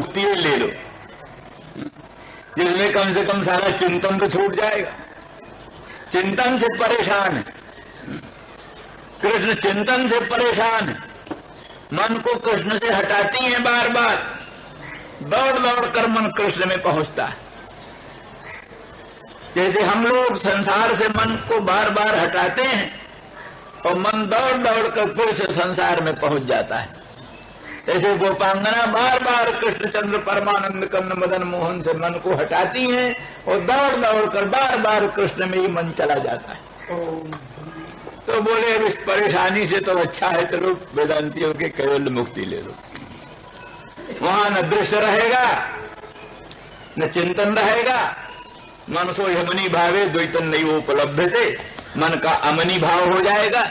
मुक्ति ले लो, जिसमें कम से कम सारा चिंतन तो छूट जाएगा। चिंतन से परेशान है कृष्ण, चिंतन से परेशान है। मन को कृष्ण से हटाती हैं बार बार, दौड़ दौड़ कर मन कृष्ण में पहुंचता है। जैसे हम लोग संसार से मन को बार बार हटाते हैं और मन दौड़ दौड़ कर फिर से संसार में पहुंच जाता है, ऐसे गोपांगना बार बार कृष्णचंद्र परमानंद कर्ण मदन मोहन से मन को हटाती हैं और दौड़ दौड़ कर बार बार कृष्ण में ही मन चला जाता है। तो बोले अब इस परेशानी से तो अच्छा है चलो वेदांतियों के केवल मुक्ति ले लो। वहां न दृश्य रहेगा न चिंतन रहेगा, मनसो यमनी भावे द्वैतन नहीं वो उपलब्ध थे, मन का अमनी भाव हो जाएगा,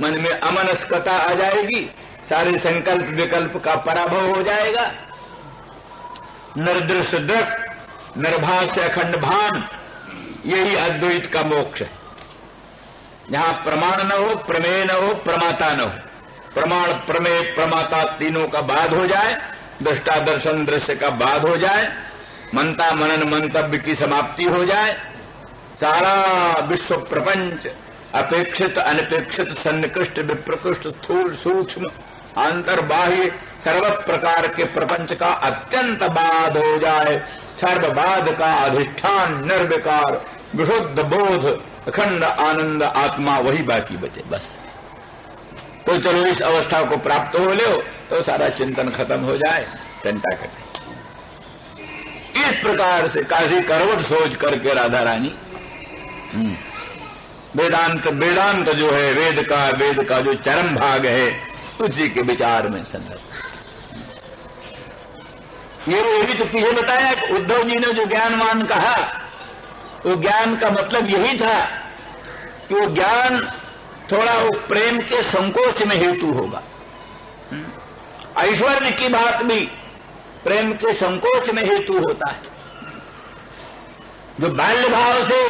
मन में अमनस्कता आ जाएगी, सारे संकल्प विकल्प का पराभव हो जाएगा। निर्दृश्य दृक् निर्भास अखंड भान, यही अद्वैत का मोक्ष है। जहां प्रमाण न हो, प्रमेय न हो, प्रमाता न हो, प्रमाण प्रमेय प्रमाता तीनों का बाद हो जाए, दृष्टा दर्शन दृश्य का बाद हो जाए, मनता मनन मंतव्य की समाप्ति हो जाए, सारा विश्व प्रपंच अपेक्षित अनपेक्षित सन्निकृष्ट विप्रकृष्ट स्थूल सूक्ष्म अंतर्बाह्य सर्व प्रकार के प्रपंच का अत्यंत बाध हो जाए, सर्वबाध का अधिष्ठान निर्विकार विशुद्ध बोध अखंड आनंद आत्मा वही बाकी बचे बस। तो चलो इस अवस्था को प्राप्त हो लो तो सारा चिंतन खत्म हो जाए, टंटा कटे। इस प्रकार से काशी करवट सोच करके राधा रानी वेदांत जो है वेद का जो चरम भाग है उसी के विचार में संलग्न। ये भी तो पीछे बताया उद्धव जी ने जो ज्ञानवान कहा, वो ज्ञान का मतलब यही था कि वो ज्ञान थोड़ा वो प्रेम के संकोच में हेतु होगा। ऐश्वर्य की बात भी प्रेम के संकोच में हेतु होता है। जो बाल्य भाव से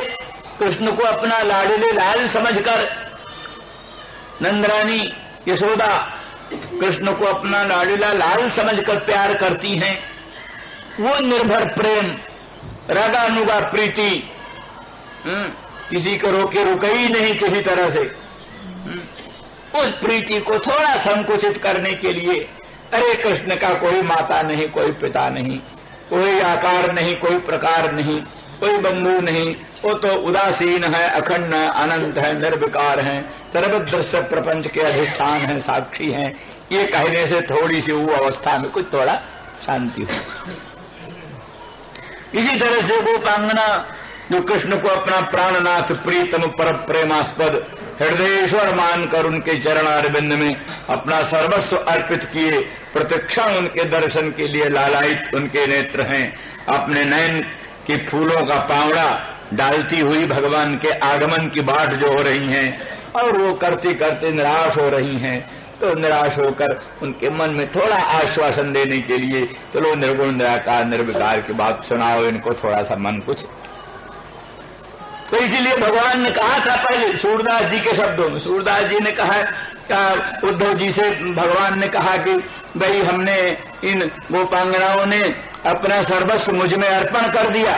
कृष्ण को अपना लाडले लाल समझकर नंदरानी यशोदा कृष्ण को अपना लाडला लाल समझकर प्यार करती हैं, वो निर्भर प्रेम रागानुगा प्रीति किसी को रोके रुकई नहीं किसी तरह से, उस प्रीति को थोड़ा संकुचित करने के लिए अरे कृष्ण का कोई माता नहीं, कोई पिता नहीं, कोई आकार नहीं, कोई प्रकार नहीं, कोई बंधु नहीं, वो तो उदासीन है, अखंड है, अनंत है, निर्विकार है, सर्वदृश्य प्रपंच के अधिष्ठान है, साक्षी है, ये कहने से थोड़ी सी वो अवस्था में कुछ थोड़ा शांति हो। इसी तरह से गोपांगना जो कृष्ण को अपना प्राणनाथ प्रीतम पर प्रेमास्पद हृदयेश्वर मानकर उनके चरणारविंद में अपना सर्वस्व अर्पित किए, प्रतिक्षण उनके दर्शन के लिए लालायित उनके नेत्र हैं, अपने नयन के फूलों का पावड़ा डालती हुई भगवान के आगमन की बाट जो हो रही हैं, और वो करते करते निराश हो रही हैं, तो निराश होकर उनके मन में थोड़ा आश्वासन देने के लिए चलो निर्गुण निराकार निर्विकार की बात सुनाओ, इनको थोड़ा सा मन कुछ। तो इसीलिए भगवान ने कहा था पहले सूरदास जी के शब्दों में, सूरदास जी ने कहा उद्धव जी से भगवान ने कहा कि भाई हमने इन गोपांगनाओं ने अपना सर्वस्व मुझ में अर्पण कर दिया,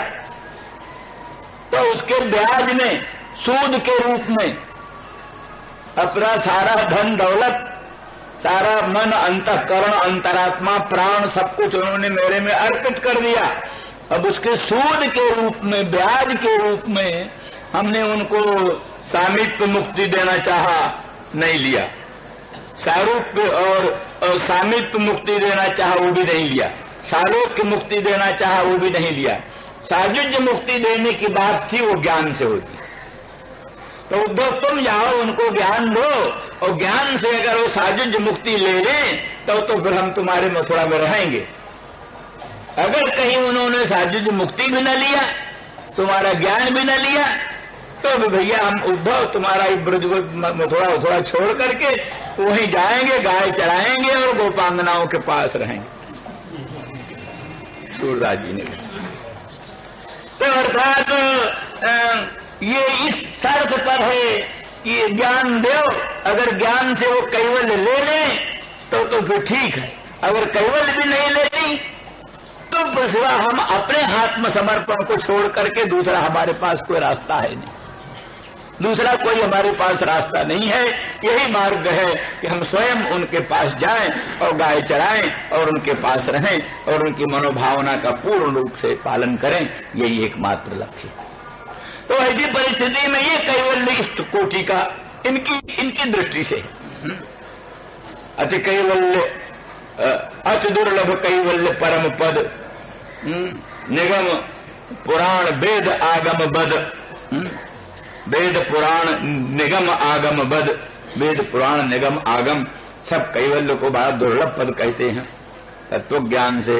तो उसके ब्याज में सूद के रूप में अपना सारा धन दौलत, सारा मन अंतःकरण अंतरात्मा प्राण सब कुछ उन्होंने मेरे में अर्पित कर दिया। अब उसके सूद के रूप में, ब्याज के रूप में हमने उनको सामीप्य मुक्ति देना चाहा, नहीं लिया। सारूप्य और सामीप्य मुक्ति देना चाहा, वो भी नहीं लिया। सालोक्य मुक्ति देना चाहा, वो भी नहीं लिया। सायुज्य मुक्ति देने की बात थी, वो ज्ञान से होती। तो उद्धव तुम जाओ उनको ज्ञान दो, और ज्ञान से अगर वो सायुज्य मुक्ति ले लें तो फिर हम तुम्हारे मथुरा में रहेंगे। अगर कहीं उन्होंने सायुज्य मुक्ति भी न लिया, तुम्हारा ज्ञान भी न लिया, तो भी भैया हम उद्धव तुम्हारा ब्रज मथुरा छोड़ करके वहीं जाएंगे, गाय चराएंगे और गोपांगनाओं के पास रहेंगे। सूरदास जी ने तो अर्थात ये इस शर्त पर है कि ज्ञान दो, अगर ज्ञान से वो कैवल्य ले लें तो फिर ठीक है, अगर कैवल्य भी नहीं लेती पर सिवा हम अपने आत्मसमर्पण को छोड़ करके दूसरा हमारे पास कोई रास्ता है नहीं, दूसरा कोई हमारे पास रास्ता नहीं है। यही मार्ग है कि हम स्वयं उनके पास जाएं और गाय चराएं और उनके पास रहें और उनकी मनोभावना का पूर्ण रूप से पालन करें, यही एकमात्र लक्ष्य है। तो ऐसी परिस्थिति में ये कैवल्य इस कोटि का इनकी दृष्टि से अति कैवल्य, अति दुर्लभ कैवल्य परम पद, निगम पुराण वेद आगम बद, वेद पुराण निगम आगम बद, वेद पुराण निगम आगम सब कैवल्य को बड़ा दुर्लभ पद कहते हैं। तत्व ज्ञान से,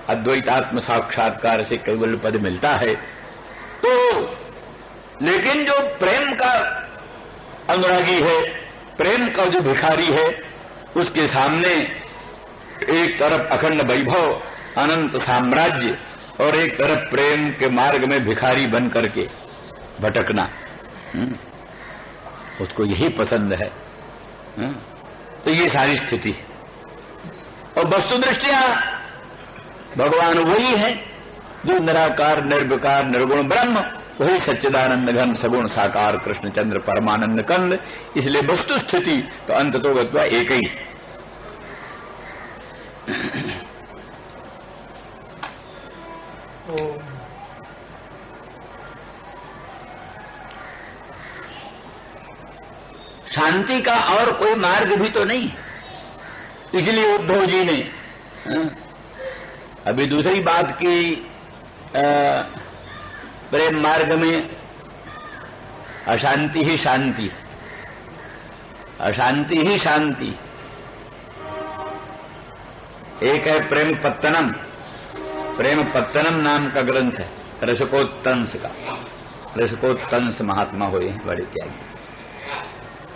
अद्वैतात्म साक्षात्कार से कैवल्य पद मिलता है। तो लेकिन जो प्रेम का अनुरागी है, प्रेम का जो भिखारी है, उसके सामने एक तरफ अखंड वैभव, अनंत साम्राज्य और एक तरफ प्रेम के मार्ग में भिखारी बन करके भटकना, उसको यही पसंद है। तो ये सारी स्थिति है। और वस्तु दृष्टिया भगवान वही है जो निराकार, निर्विकार, निर्गुण ब्रह्म, वही सच्चिदानंद घन सगुण साकार कृष्णचंद्र परमानंद कंद। इसलिए वस्तु स्थिति तो अंत तो गत्वा एक ही। शांति का और कोई मार्ग भी तो नहीं, इसलिए उद्धव जी ने अभी दूसरी बात की, प्रेम मार्ग में अशांति ही शांति, अशांति ही शांति। एक है प्रेम पत्तनम, प्रेम पत्तनम नाम का ग्रंथ है रसकोत्तंस का, रसकोत्तंस महात्मा हुए हैं बड़े त्यागी।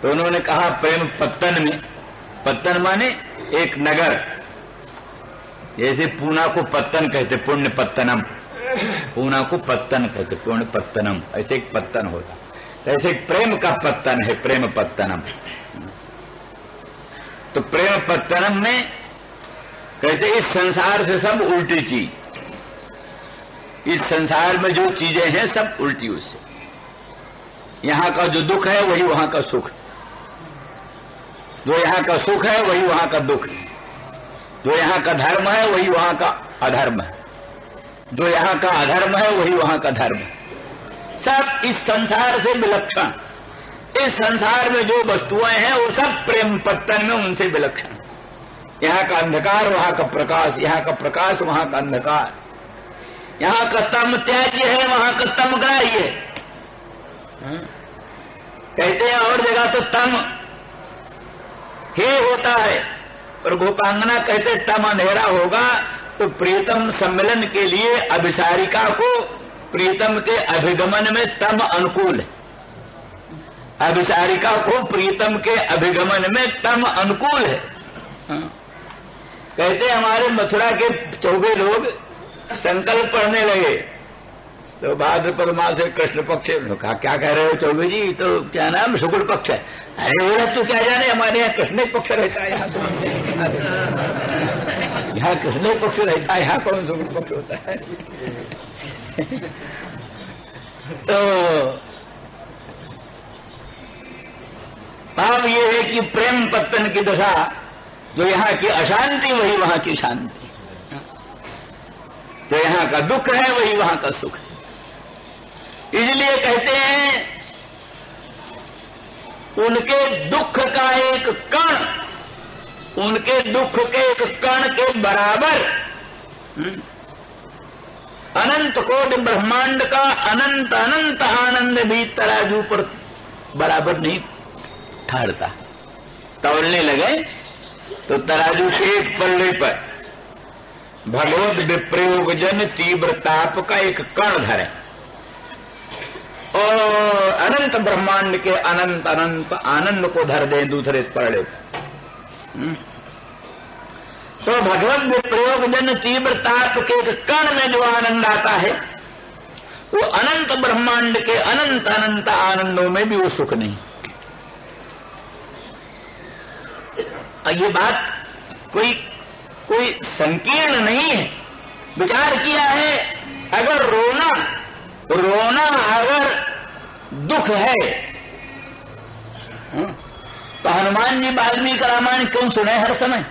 तो उन्होंने कहा प्रेम पत्तन में, पत्तन माने एक नगर, जैसे पूना को पत्तन कहते, पुण्य पत्तनम, पूना को पत्तन कहते, पुण्य पत्तनम, ऐसे एक पत्तन होता, ऐसे एक प्रेम का पत्तन है प्रेम पत्तनम। तो प्रेम पत्तनम में कहते इस संसार से सब उल्टी चीज, इस संसार में जो चीजें हैं सब उल्टी उससे। यहां का जो दुख है वही वहां का सुख, जो यहां का सुख है वही वहां का दुख, जो यहां का धर्म है वही वहां का अधर्म है, जो यहां का अधर्म है वही वहां का धर्म है। सब इस संसार से विलक्षण, इस संसार में जो वस्तुएं हैं वो सब प्रेम पत्तन में उनसे विलक्षण। यहां का अंधकार वहां का प्रकाश, यहां का प्रकाश वहां का अंधकार, यहां का तम त्याज्य है वहां का तम ग्राह्य है। कहते हैं और जगह तो तम हे होता है, और गोपांगना कहते तम अंधेरा होगा। तो प्रीतम सम्मिलन के लिए अभिसारिका को प्रीतम के अभिगमन में तम अनुकूल है, अभिसारिका को प्रीतम के अभिगमन में तम अनुकूल है। कहते हमारे मथुरा के 24 लोग संकल्प पढ़ने लगे, तो भाद्रपद मास से कृष्ण पक्ष कहा क्या कह रहे हो चौबे जी, तो क्या नाम शुक्ल पक्ष है। अरे बोला तू क्या जाने, हमारे यहाँ कृष्ण पक्ष रहता है, यहाँ कृष्ण पक्ष रहता है, यहाँ कौन शुक्ल पक्ष होता है। तो भाव ये है कि प्रेम पत्तन की दशा, जो यहाँ की अशांति वही वहां की शांति, तो यहाँ का दुख है वही वहां का सुख है। इसलिए कहते हैं उनके दुख का एक कण, उनके दुख के एक कण के बराबर अनंत कोटि ब्रह्मांड का अनंत अनंत आनंद भी तराजू पर बराबर नहीं ठहरता। तौलने लगे तो तराजू के एक पल्ले पर भगवत विप्रयोग जन तीव्र ताप का एक कण धरे और अनंत ब्रह्मांड के अनंत अनंत आनंद को धर दें दूसरे पल्ले पर। तो भगवत विप्रयोग जन तीव्र ताप के एक कण में जो आनंद आता है वो अनंत ब्रह्मांड के अनंत अनंत आनंदों में भी वो सुख नहीं। ये बात कोई संकीर्ण नहीं है, विचार किया है अगर रोना अगर दुख है तो हनुमान जी वाल्मीकि रामायण क्यों सुने हर समय?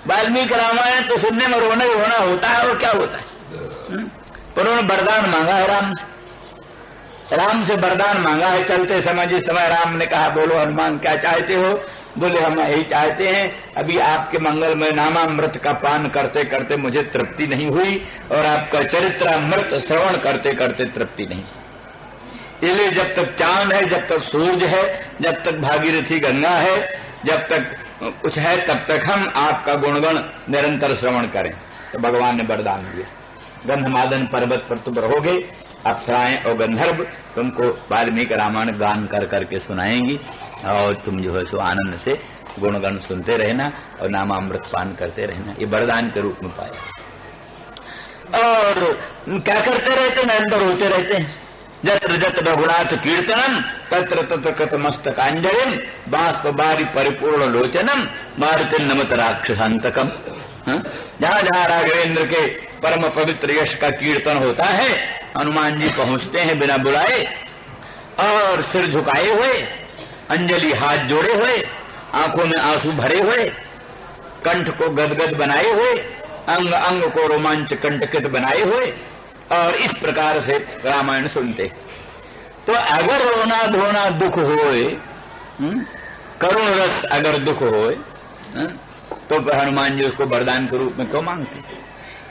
वाल्मीकि रामायण तो सुनने में रोना ही होना होता है, और क्या होता है? पर उन्होंने वरदान मांगा है राम से वरदान मांगा है चलते समय। जिस समय राम ने कहा बोलो हनुमान क्या चाहते हो? बोले हम यही चाहते हैं, अभी आपके मंगलमय नामामृत का पान करते करते मुझे तृप्ति नहीं हुई, और आपका चरित्रामृत श्रवण करते करते तृप्ति नहीं। इसलिए जब तक चांद है, जब तक सूर्य है, जब तक भागीरथी गंगा है, जब तक कुछ है, तब तक हम आपका गुणगण निरंतर श्रवण करें। तो भगवान ने वरदान दिया, गंधमादन पर्वत पर तुम रहोगे, अप्सराएं और गंधर्व तुमको वाल्मीकि रामायण गान कर करके सुनाएंगी, और तुम जो है सो आनंद से गुणगण सुनते रहना और नामामृत पान करते रहना। ये वरदान के रूप में पाया। और क्या करते रहते? निरंतर होते रहते हैं। जत्र जत्र रघुनाथ कीर्तनम तत्र तत्र कृतमस्तकांजलिम बाष्प बारी परिपूर्ण लोचनम मारुति नमत राक्षसांतकम। जहां जहां राघवेंद्र के परम पवित्र यश का कीर्तन होता है, हनुमान जी पहुंचते हैं बिना बुलाए, और सिर झुकाए हुए, अंजलि हाथ जोड़े हुए, आंखों में आंसू भरे हुए, कंठ को गदगद बनाए हुए, अंग अंग को रोमांच कंटकित बनाए हुए, और इस प्रकार से रामायण सुनते। तो अगर रोना धोना दुख होए, करुण रस अगर दुख होए, तो हनुमान जी उसको वरदान के रूप में क्यों मांगते?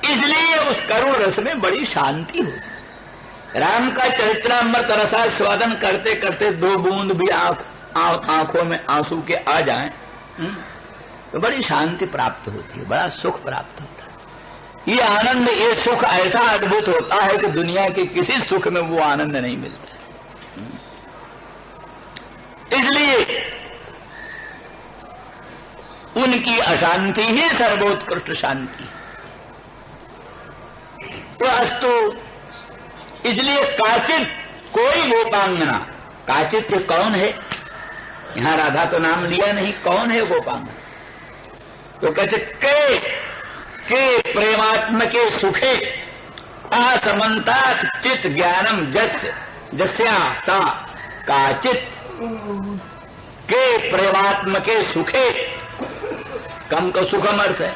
इसलिए उस करुण रस में बड़ी शांति होती। राम का चरित्रामृत रसास्वादन करते करते दो बूंद भी आंखों में आंसू के आ जाएं, तो बड़ी शांति प्राप्त होती है, बड़ा सुख प्राप्त होता है। ये आनंद, ये सुख ऐसा अद्भुत होता है कि दुनिया के किसी सुख में वो आनंद नहीं मिलता। इसलिए उनकी अशांति ही सर्वोत्कृष्ट शांति। तो अस्तु, इसलिए काचित कोई गोपांगना, काचित ये कौन है? यहां राधा तो नाम लिया नहीं, कौन है गोपांगना? तो कहते के प्रेमात्म के सुखे असमन्तात चित ज्ञानम जस्या सा काचित के प्रेमात्म के सुखे। कम का सुखम अर्थ है,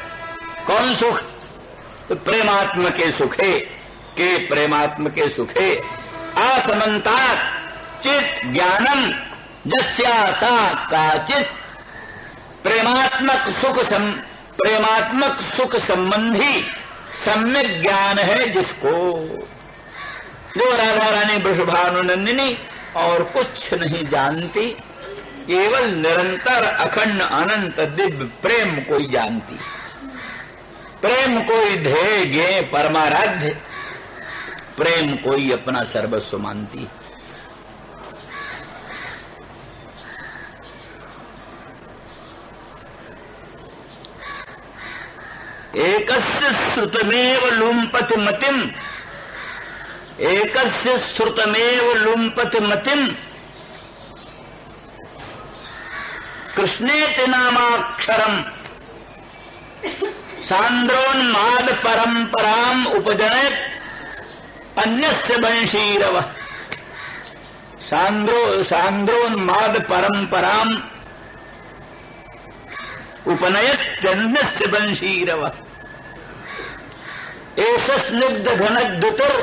कौन सुख? तो प्रेमात्म के सुखे, के प्रेमात्म के सुखे असमन्तात चित ज्ञानम जस्या सा काचित। प्रेमात्मक सुख संबंधी सम्यक ज्ञान है जिसको, जो राधा रानी वृषभानुनंदिनी और कुछ नहीं जानती, केवल निरंतर अखंड अनंत दिव्य प्रेम कोई जानती। प्रेम कोई ध्येय ज्ञेय परमाराध्य, प्रेम कोई अपना सर्वस्व मानती। एकस्य श्रुतमेव लुम्पति मतिम, एकस्य श्रुतमेव लुम्पति मतिम कृष्णेति नामाक्षरम सांद्रोन्माद परंपराम उपजनयत् अन्यस्य वंशीरवः। सांद्रोन्माद परंपराम उपनयत्यन्यस्य वंशीरवः। एष स्निग्ध घनद्युतिर्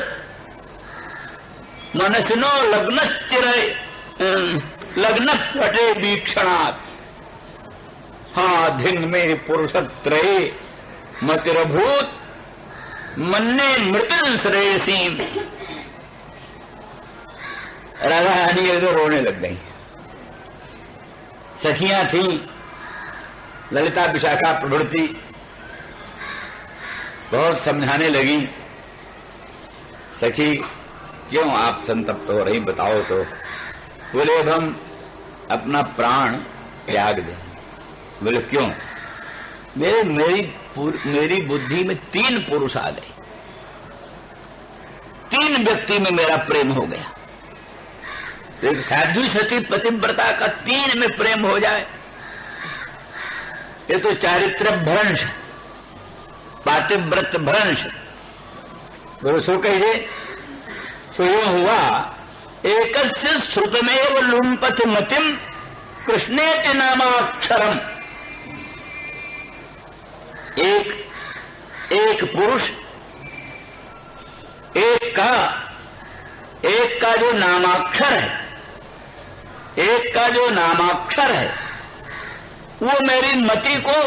मनसिनो लग्नपटे वीक्षणात्। धिंग में पुरुषत्रये मतिरभूत मन्ने मृत्यु श्रेयसीम। राधा रानी तो रोने लग गई। सखियां थी, ललिता विशाखा प्रभृति, बहुत समझाने लगी। सखी क्यों आप संतप्त हो रही, बताओ तो। बोले अब हम अपना प्राण त्याग दें। बोले क्यों? मेरी बुद्धि में 3 पुरुष आ गए, 3 व्यक्ति में मेरा प्रेम हो गया। एक साधु सती पतिव्रता का 3 में प्रेम हो जाए, ये तो चारित्र भ्रंश, पातिव्रत भ्रंश। बोलो सो कहिए। सो यूं हुआ, एकस्य श्रुतमेव लुम्पति मतिम कृष्णेति नामाक्षरम। एक पुरुष, एक का जो नामाक्षर है, एक का जो नामाक्षर है, वो मेरी मति को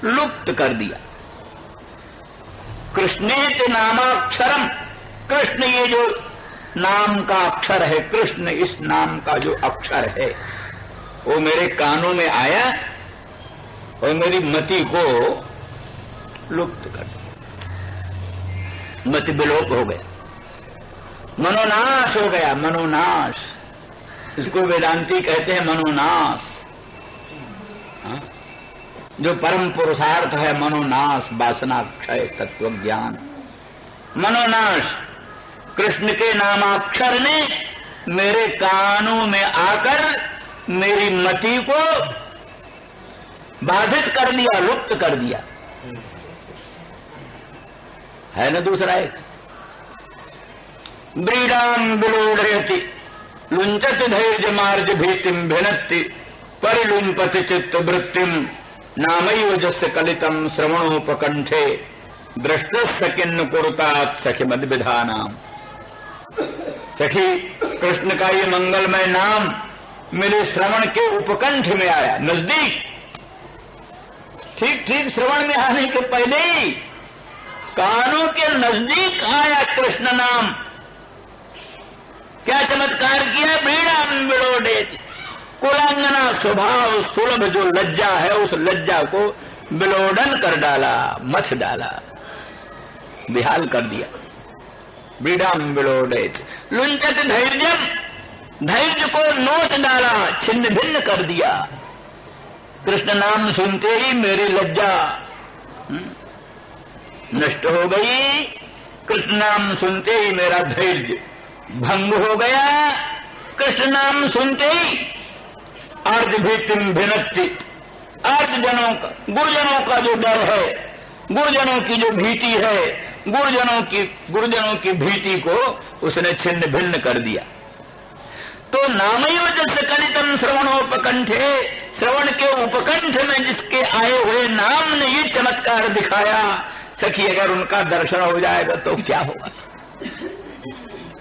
लुप्त कर दिया। कृष्णेति नामाक्षरम, कृष्ण ये जो नाम का अक्षर है, कृष्ण इस नाम का जो अक्षर है, वो मेरे कानों में आया और मेरी मति को लुप्त कर दिया। मति विलोप हो गया, मनोनाश हो गया। मनोनाश, इसको वेदांती कहते हैं मनोनाश। हाँ? जो परम पुरुषार्थ है मनोनाश, वासना क्षय, तत्व ज्ञान, मनोनाश। कृष्ण के नामाक्षर ने मेरे कानों में आकर मेरी मति को बाधित कर दिया, लुप्त कर दिया। है ना दूसरा एक, ब्रीडाम विलोड़यति लुंचति धैर्य मार्ज भीतिम भिनत्ति परिलुंपति चित्त वृत्तिम नामैव जस्य कलितम श्रवणोपकंठे दृष्टस्य किन्न कुरुतात सखी मद विधानाम। सखी, कृष्ण का ये मंगलमय नाम मेरे श्रवण के उपकंठ में आया, नजदीक, ठीक ठीक श्रवण में आने के पहले ही कानों के नजदीक आया कृष्ण नाम। क्या चमत्कार किया, बीड़ा विलोड़े, कुलांगना स्वभाव सुलभ जो लज्जा है, उस लज्जा को विलोड़न कर डाला, मथ डाला, बेहाल कर दिया। बीड़ाम विलोड़े, लुंचत धैर्यम, धैर्य को नोच डाला, छिन्न भिन्न कर दिया। कृष्ण नाम सुनते ही मेरी लज्जा नष्ट हो गई, कृष्ण नाम सुनते ही मेरा धैर्य भंग हो गया। कृष्ण नाम सुनते ही अर्ध भीतिम भिनत्ति, अर्ध जनों का, गुरुजनों का जो डर है, गुरुजनों की जो भीति है, गुरुजनों की भीति को उसने छिन्न भिन्न कर दिया। तो नामयो जैसे कलितम श्रवणोपकंठे, श्रवण के उपकंठ में जिसके आए हुए नाम ने ये चमत्कार दिखाया। सखी, अगर उनका दर्शन हो जाएगा तो क्या होगा।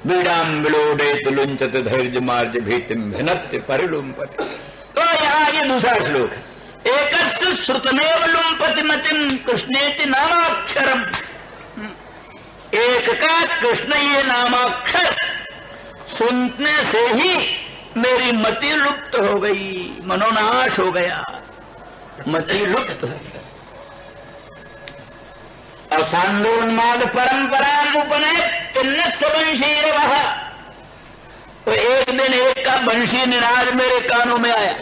बीड़ाम विलोड़े लुंचत धैर्य मार्ज भीतिम भिनत्ति परिलुम्पति। तो यहाँ ये दूसरा श्लोक है, एकस्य श्रुतमेव लुम्पति मतिम कृष्णेति नामाक्षरम। एक का कृष्ण ये नामाक्षर सुनने से ही मेरी मति लुप्त हो गई, मनोनाश हो गया, मति लुप्त हो गई। असांदोन्माद परंपरा उपनयत वह। तो एक दिन एक का बंशी निनाद मेरे कानों में आया।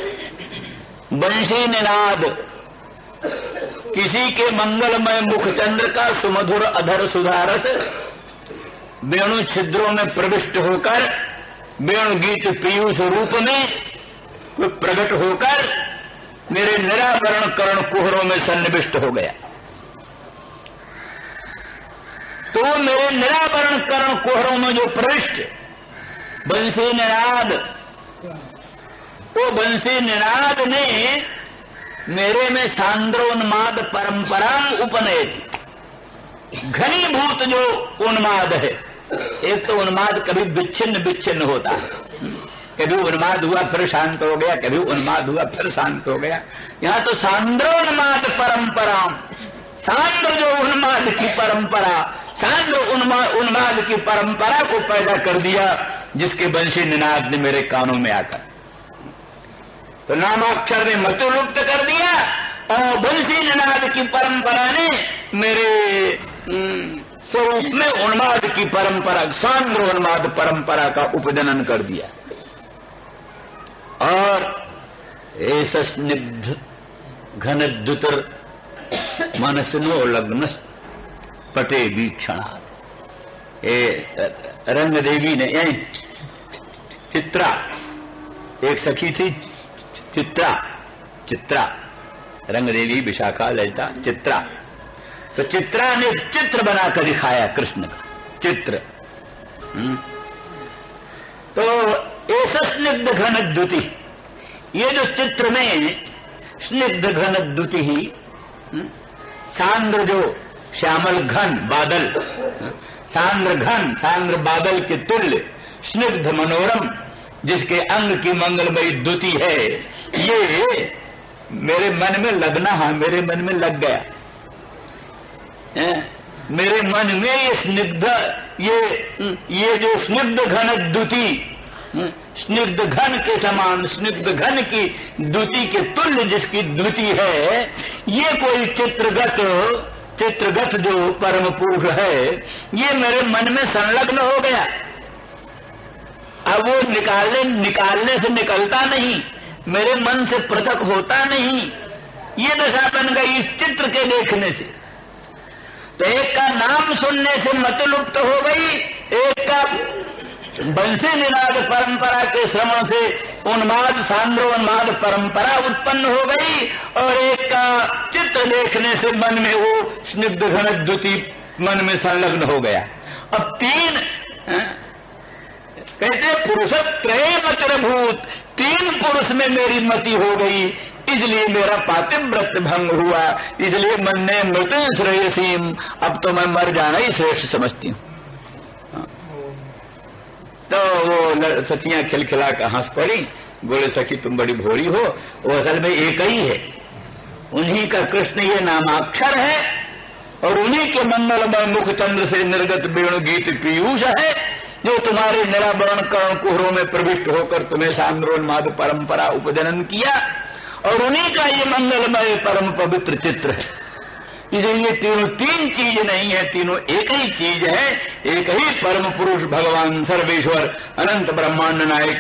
बंशी निनाद किसी के मंगलमय मुखचंद्र का सुमधुर अधर सुधारस वेणु छिद्रों में प्रविष्ट होकर, वेणु गीत पीयूष रूप में प्रकट होकर मेरे निरावरण कर्ण कुहरों में सन्निविष्ट हो गया। तो मेरे निरावरण कर्ण कुहरों में जो प्रविष्ट बंसी निनाद, वो बंसी निनाद ने मेरे में सांद्रोन्माद परंपरा उपनयत, घनीभूत जो उन्माद है। एक तो उन्माद कभी विच्छिन्न विच्छिन्न होता है, कभी उन्माद हुआ फिर शांत हो गया, कभी उन्माद हुआ फिर शांत हो गया। यहाँ तो सांद्रोन्माद परंपरा, सांद्र जो उन्माद की परंपरा, सांद्र उन्माद की परंपरा को पैदा कर दिया, जिसके बंशी निनाद ने मेरे कानों में आकर तो नामाक्षर ने मति लुप्त कर दिया, और बंशी निनाद की परंपरा ने मेरे स्वरूप में उन्माद की परंपरा, सांद्र उन्माद परंपरा का उपजनन कर दिया। और ऐसा स्निग्ध घनद्युतर मनसनो लग्न पटे वीक्षणा। रंग देवी ने, चित्रा, एक सखी थी चित्रा, रंग देवी, विशाखा, ललिता, चित्रा, तो चित्रा ने चित्र बनाकर दिखाया कृष्ण का चित्र। तो ऐसा स्निग्ध घन द्युति, ये जो चित्र में स्निग्ध घन द्युति ही सांद्र जो श्यामल घन बादल, सांद्र घन सांद्र बादल के तुल्य स्निग्ध मनोरम जिसके अंग की मंगलमयी द्युति है, ये मेरे मन में लगना है, मेरे मन में लग गया। मेरे मन में ये स्निग्ध ये जो स्निग्ध घन द्युति, स्निग्ध घन के समान स्निग्ध घन की द्युति के तुल्य जिसकी द्युति है, ये कोई चित्रगत जो परम पुरुष है, ये मेरे मन में संलग्न हो गया। अब वो निकालने से निकलता नहीं, मेरे मन से पृथक होता नहीं। ये दशा बन गई इस चित्र के देखने से। तो एक का नाम सुनने से मत लुप्त हो गई, एक का बंसी निनाद परंपरा के श्रवण से उन्माद सांद्रोन्माद परंपरा उत्पन्न हो गई, और एक का चित्र देखने से मन में वो स्निग्ध घन द्युति मन में संलग्न हो गया। अब तीन कहते पुरुष त्रय मतिर्भूत, तीन पुरुष में मेरी मति हो गई, इसलिए मेरा पातिव्रत्य भंग हुआ, इसलिए मन ने मृत्यु श्रेयसीम, अब तो मैं मर जाना ही श्रेष्ठ समझती हूँ। तो वो सखियां खिलखिला कर हंस पड़ी, बोले सखी तुम बड़ी भोली हो, वो असल में एक ही है, उन्हीं का कृष्ण ये नामाक्षर है, और उन्हीं के मंगलमय मुख चंद्र से निर्गत वेणु गीत पीयूष है, जो तुम्हारे निरावरण कर्ण कुहरों में प्रविष्ट होकर तुम्हें सांद्रोन्माद परंपरा उपजनन किया, और उन्हीं का ये मंगलमय परम पवित्र चित्र है। इसलिए तीनों तीन चीज नहीं है, तीनों एक ही चीज है, एक ही परम पुरुष भगवान सर्वेश्वर अनंत ब्रह्मांड नायक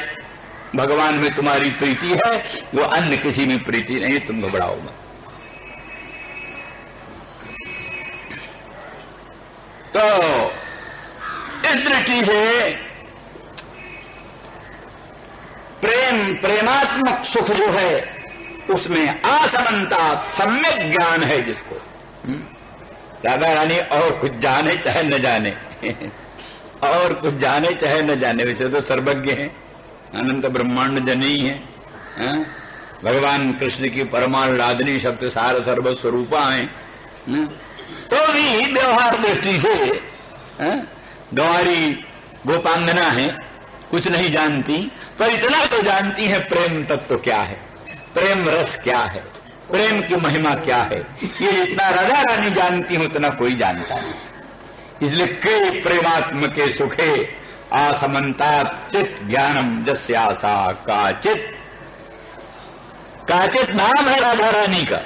भगवान में तुम्हारी प्रीति है, वो अन्य किसी में प्रीति नहीं, तुम घबराओ मत। तो इस दृष्टि से प्रेमात्मक सुख जो है उसमें असमंता सम्यक ज्ञान है जिसको। राधा रानी और कुछ जाने चाहे न जाने और कुछ जाने चाहे न जाने, वैसे तो सर्वज्ञ हैं, अनंत ब्रह्मांड जननी है, भगवान कृष्ण की परमाणु लादनी शब्द सार सर्वस्वरूपा है, तो भी व्यवहार दृष्टि से गंवारी गोपांगना है, कुछ नहीं जानती, पर इतना तो जानती है प्रेम तत्व क्या है, प्रेम रस क्या है, प्रेम की महिमा क्या है। ये जितना राधा रानी जानती हूं उतना कोई जानता नहीं। इसलिए के प्रेमात्म के सुखे आसमंता चित ज्ञानम जस्यासा काचित, काचित नाम है राधा रानी का।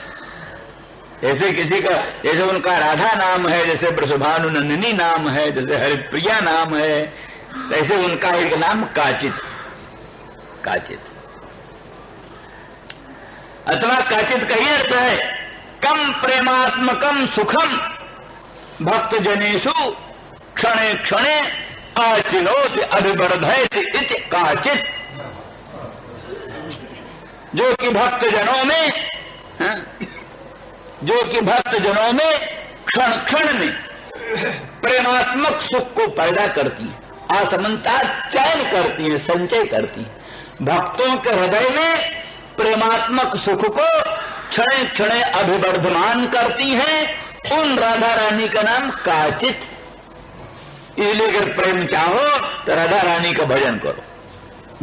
ऐसे किसी का, जैसे उनका राधा नाम है, जैसे वृषभानु नंदिनी नाम है, जैसे हरिप्रिया नाम है, ऐसे उनका एक नाम काचित, काचित अथवा काचित का ही अर्थ है कम प्रेमात्मकम सुखम भक्त जनेषु क्षणे क्षणे आचिनोति अभिवर्धयति इति काचित, जो कि भक्त जनों में क्षण क्षण में प्रेमात्मक सुख को पैदा करती है, असमंता चयन करती है, संचय करती है। भक्तों के हृदय में प्रेमात्मक सुख को क्षणे क्षणे अभिवर्धमान करती हैं, उन राधा रानी का नाम काचित। इसलिए अगर प्रेम चाहो तो राधा रानी का भजन करो,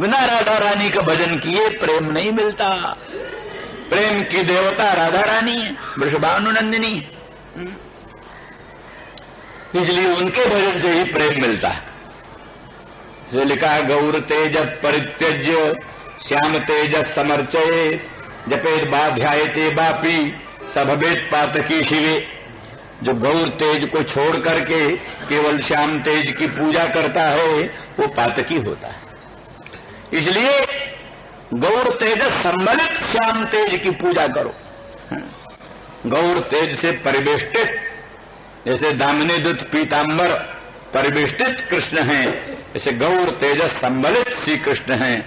बिना राधा रानी का भजन किए प्रेम नहीं मिलता। प्रेम की देवता राधा रानी है, वृषभानु नंदिनी है, इसलिए उनके भजन से ही प्रेम मिलता है। जो लिखा है गौर तेज परित्यज्य श्याम तेज समर्चये जपेत बाध्यायते बापी सभवेत पातकी शिवे। जो गौर तेज को छोड़ करके केवल श्याम तेज की पूजा करता है वो पातकी होता है। इसलिए गौर तेज सम्मिलित श्याम तेज की पूजा करो। गौर तेज से परिवेष्टित, जैसे दामिनी दूत पीतांबर परिवेष्टित कृष्ण हैं, जैसे गौर तेज सम्मिलित श्री कृष्ण हैं।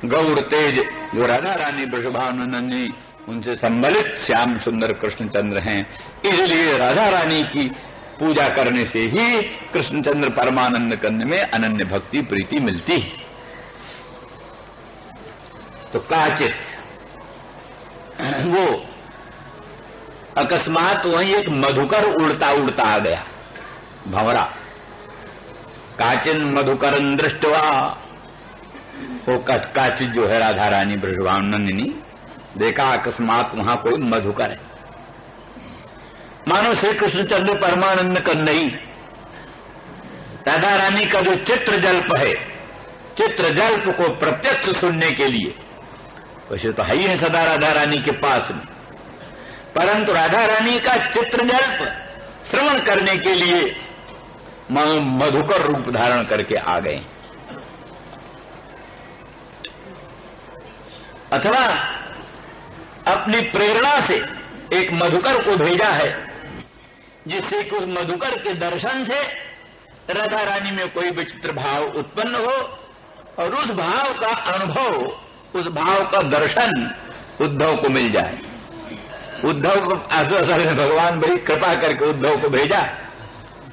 गौर तेज जो राधा रानी वृषभानु नंदिनी उनसे सम्मिलित श्याम सुंदर कृष्णचंद्र हैं। इसलिए राधा रानी की पूजा करने से ही कृष्णचंद्र परमानंद कंद में अनन्य भक्ति प्रीति मिलती है। तो काचित वो अकस्मात वहीं एक मधुकर उड़ता उड़ता आ गया, भंवरा। काचिन मधुकरन दृष्टवा, वो काचित जो है राधा रानी ब्रजवानंदिनी, देखा अकस्मात वहां कोई मधुकर है। मानो श्री कृष्णचंद्र परमानंद कन्नई राधा रानी का जो चित्र जल्प है, चित्र जल्प को प्रत्यक्ष सुनने के लिए, वैसे तो है ही है सदा राधा रानी के पास में, परंतु राधा रानी का चित्र जल्प श्रवण करने के लिए मधुकर रूप धारण करके आ गए। अथवा अपनी प्रेरणा से एक मधुकर को भेजा है, जिससे कि उस मधुकर के दर्शन से राधा रानी में कोई विचित्र भाव उत्पन्न हो और उस भाव का अनुभव, उस भाव का दर्शन उद्धव को मिल जाए। उद्धव को असल में भगवान बड़ी कृपा करके उद्धव को भेजा।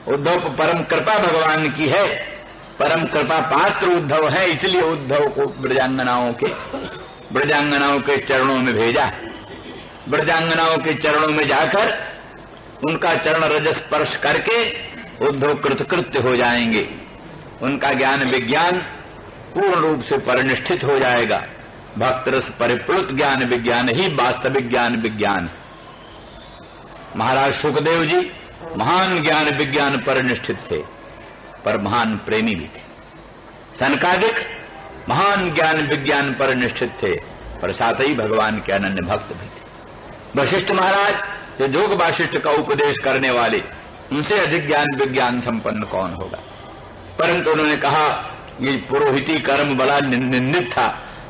उद्धव को परम कृपा भगवान की है, परम कृपा पात्र उद्धव है, इसलिए उद्धव को ब्रजांगनाओं के चरणों में भेजा। ब्रजांगनाओं के चरणों में जाकर उनका चरण रज स्पर्श करके उद्धव कृतकृत्य हो जाएंगे। उनका ज्ञान विज्ञान पूर्ण रूप से परिनिष्ठित हो जाएगा। भक्त रस परिप्लुत ज्ञान विज्ञान ही वास्तविक ज्ञान विज्ञान। महाराज सुखदेव जी महान ज्ञान विज्ञान परिनिष्ठित थे, पर महान प्रेमी भी थे। सनकादिक महान ज्ञान विज्ञान परिनिष्ठित थे, पर साथ ही भगवान के अनन्य भक्त भी थे। वशिष्ठ महाराज जो जोग वाशिष्ठ का उपदेश करने वाले, उनसे अधिक ज्ञान विज्ञान संपन्न कौन होगा। परंतु उन्होंने कहा ये पुरोहिती कर्म बड़ा निंदित था,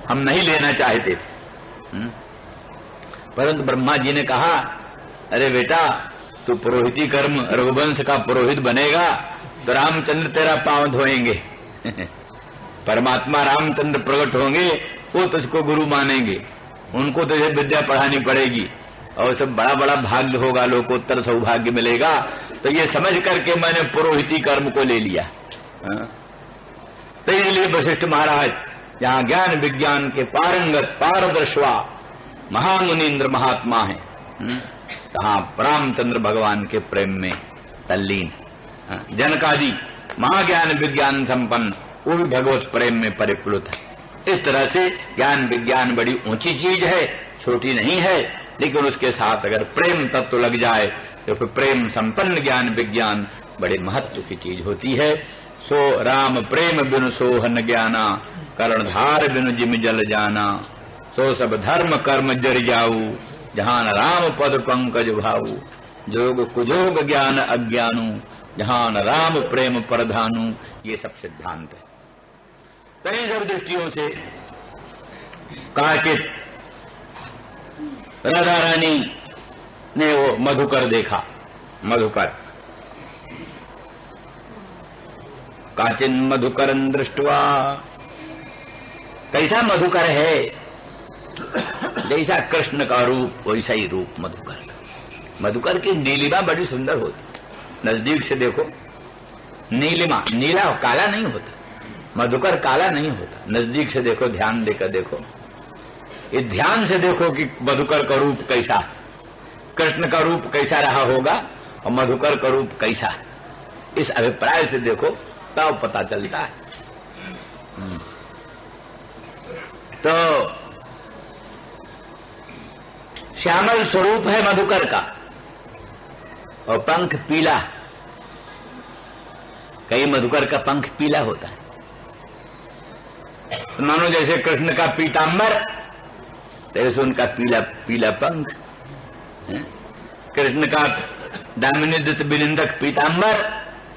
हम नहीं लेना चाहते थे। परंतु ब्रह्मा जी ने कहा, अरे बेटा तू पुरोहिती कर्म रघुवंश का पुरोहित बनेगा तो रामचंद्र तेरा पांव धोएंगे। परमात्मा रामचंद्र प्रकट होंगे, वो तुझको गुरु मानेंगे, उनको तुझे विद्या पढ़ानी पड़ेगी और सब बड़ा बड़ा भाग्य होगा, लोकोत्तर सौभाग्य मिलेगा। तो ये समझ करके मैंने पुरोहिती कर्म को ले लिया। तो इसलिए वशिष्ठ महाराज जहां ज्ञान विज्ञान के पारंगत पारदर्शवा महामुनीन्द्र महात्मा है, तहां रामचंद्र भगवान के प्रेम में तल्लीन। जनकादि महाज्ञान विज्ञान संपन्न, वो भी भगवत प्रेम में परिप्लुत है। इस तरह से ज्ञान विज्ञान बड़ी ऊंची चीज है, छोटी नहीं है, लेकिन उसके साथ अगर प्रेम तत्व लग जाए तो फिर प्रेम संपन्न ज्ञान विज्ञान बड़े महत्व की चीज होती है। सो राम प्रेम बिनु सोहन ज्ञाना, कर्णधार बिनु जिम जल जाना। सो सब धर्म कर्म जर जाऊ, जहान राम पद पंकज भाऊ। जोग कुजोग ज्ञान अज्ञानू, जहान राम प्रेम प्रधानु। ये सब सिद्धांत है। कई सब दृष्टियों से काचित राधा रानी ने वो मधुकर देखा। मधुकर काचिन मधुकरन दृष्टवा, कैसा मधुकर है, जैसा कृष्ण का रूप वैसा ही रूप मधुकर। मधुकर की नीलिमा बड़ी सुंदर होती, नजदीक से देखो नीलिमा, नीला काला नहीं होता, मधुकर काला नहीं होता। नजदीक से देखो, ध्यान देकर देखो, ये ध्यान से देखो कि मधुकर का रूप कैसा, कृष्ण का रूप कैसा रहा होगा और मधुकर का रूप कैसा। इस अभिप्राय से देखो तब पता चलता है। तो श्यामल स्वरूप है मधुकर का और पंख पीला। कई मधुकर का पंख पीला होता है, तो मानो जैसे कृष्ण का पीतांबर, जैसे उनका पीला पीला पंख। कृष्ण का दामिनीदृत बिनिंदक पीतांबर,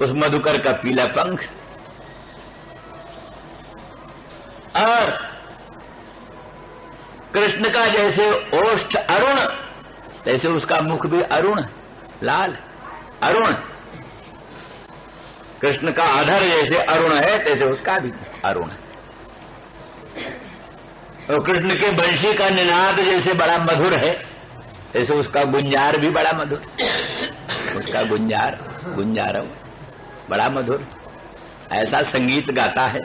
उस मधुकर का पीला पंख। और कृष्ण का जैसे ओष्ठ अरुण, तैसे उसका मुख भी अरुण, लाल अरुण। कृष्ण का आधर जैसे अरुण है, तैसे उसका भी अरुण है। और कृष्ण के बंशी का निनाद जैसे बड़ा मधुर है, ऐसे उसका गुंजार भी बड़ा मधुर, उसका गुंजार बड़ा मधुर, ऐसा संगीत गाता है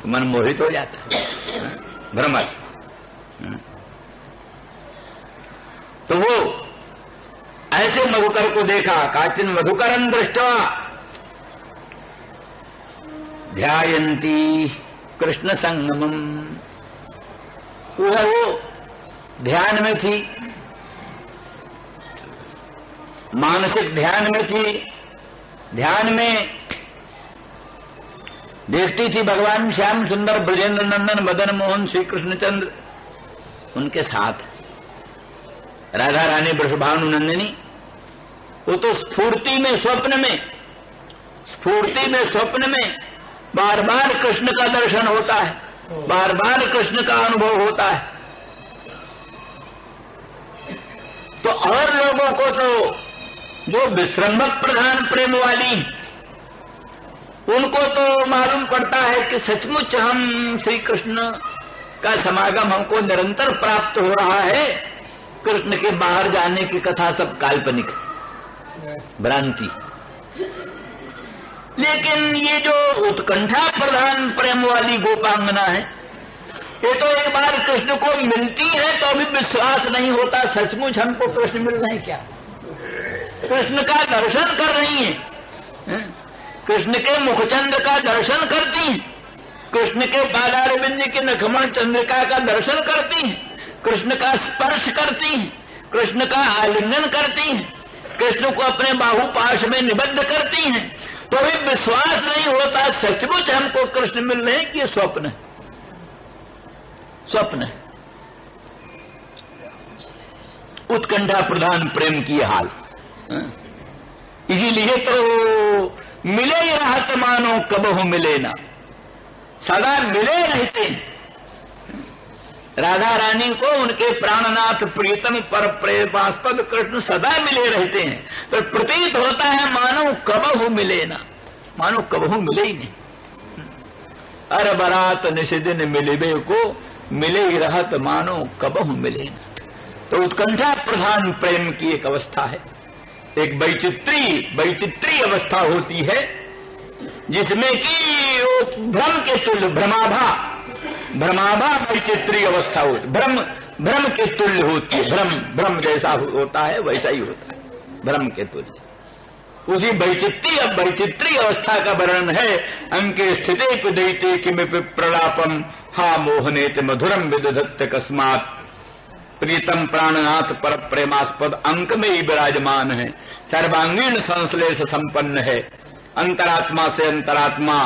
मन मोहित हो जाता है, भ्रमर। तो वो ऐसे मधुकर को देखा, काचिन मधुकरं दृष्ट्वा ध्यायन्ती कृष्ण संगमम। वो ध्यान में थी, मानसिक ध्यान में थी, ध्यान में देखती थी भगवान श्याम सुंदर ब्रजेंद्र नंदन मदन मोहन श्री कृष्णचंद्र उनके साथ, राधा रानी वृषभानु नंदिनी। वो तो स्फूर्ति में स्वप्न में बार बार कृष्ण का दर्शन होता है, बार बार कृष्ण का अनुभव होता है। तो और लोगों को तो जो विश्रम्भक प्रधान प्रेम वाली, उनको तो मालूम पड़ता है कि सचमुच हम श्री कृष्ण का समागम हमको निरंतर प्राप्त हो रहा है, कृष्ण के बाहर जाने की कथा सब काल्पनिक भ्रांति। लेकिन ये जो उत्कंठा प्रधान प्रेम वाली गोपांगना है, ये तो एक बार कृष्ण को मिलती है तो अभी विश्वास नहीं होता सचमुच हमको कृष्ण मिल रहे हैं क्या, कृष्ण का दर्शन कर रही हैं, कृष्ण के मुखचंद्र का दर्शन करती हैं, कृष्ण के पादारविंद की नखमण चंद्रिका का दर्शन करती हैं, कृष्ण का स्पर्श करती हैं, कृष्ण का आलिंगन करती हैं, कृष्ण को अपने बाहुपाश में निबद्ध करती हैं, तो भी विश्वास नहीं होता सचमुच हमको कृष्ण मिल रहे हैं कि स्वप्न है, स्वप्न है। उत्कंठा प्रधान प्रेम की हाल, इसीलिए तो मिले ही रहत मानो कबहु मिले ना, सदा मिले रहते हैं। राधा रानी को उनके प्राणनाथ प्रीतम पर प्रेमास्पद कृष्ण सदा मिले रहते हैं, तो प्रतीत होता है मानो कबहु मिले ना, मानो कबहु मिले ही नहीं। अर बरात निषिदिन मिलिबे को मिले ही रहत मानो कबहु मिले ना। तो उत्कंठा प्रधान प्रेम की एक अवस्था है, एक वैचित्री अवस्था होती है, जिसमें कि भ्रम के तुल्य भ्रमाभा वैचित्री अवस्था होती, भ्रम के तुल्य होती है, भ्रम जैसा होता है वैसा ही होता है, भ्रम के तुल्य। उसी वैचित्री अवस्था का वर्णन है, अंके स्थिते पिदयते किमिपि प्रलापम हा मोहनेत मधुरम विदधत्त कस्मात्, प्रीतम प्राणनाथ पर प्रेमास्पद अंक में ही विराजमान है, सर्वांगीण संश्लेष संपन्न है, अंतरात्मा से अंतरात्मा,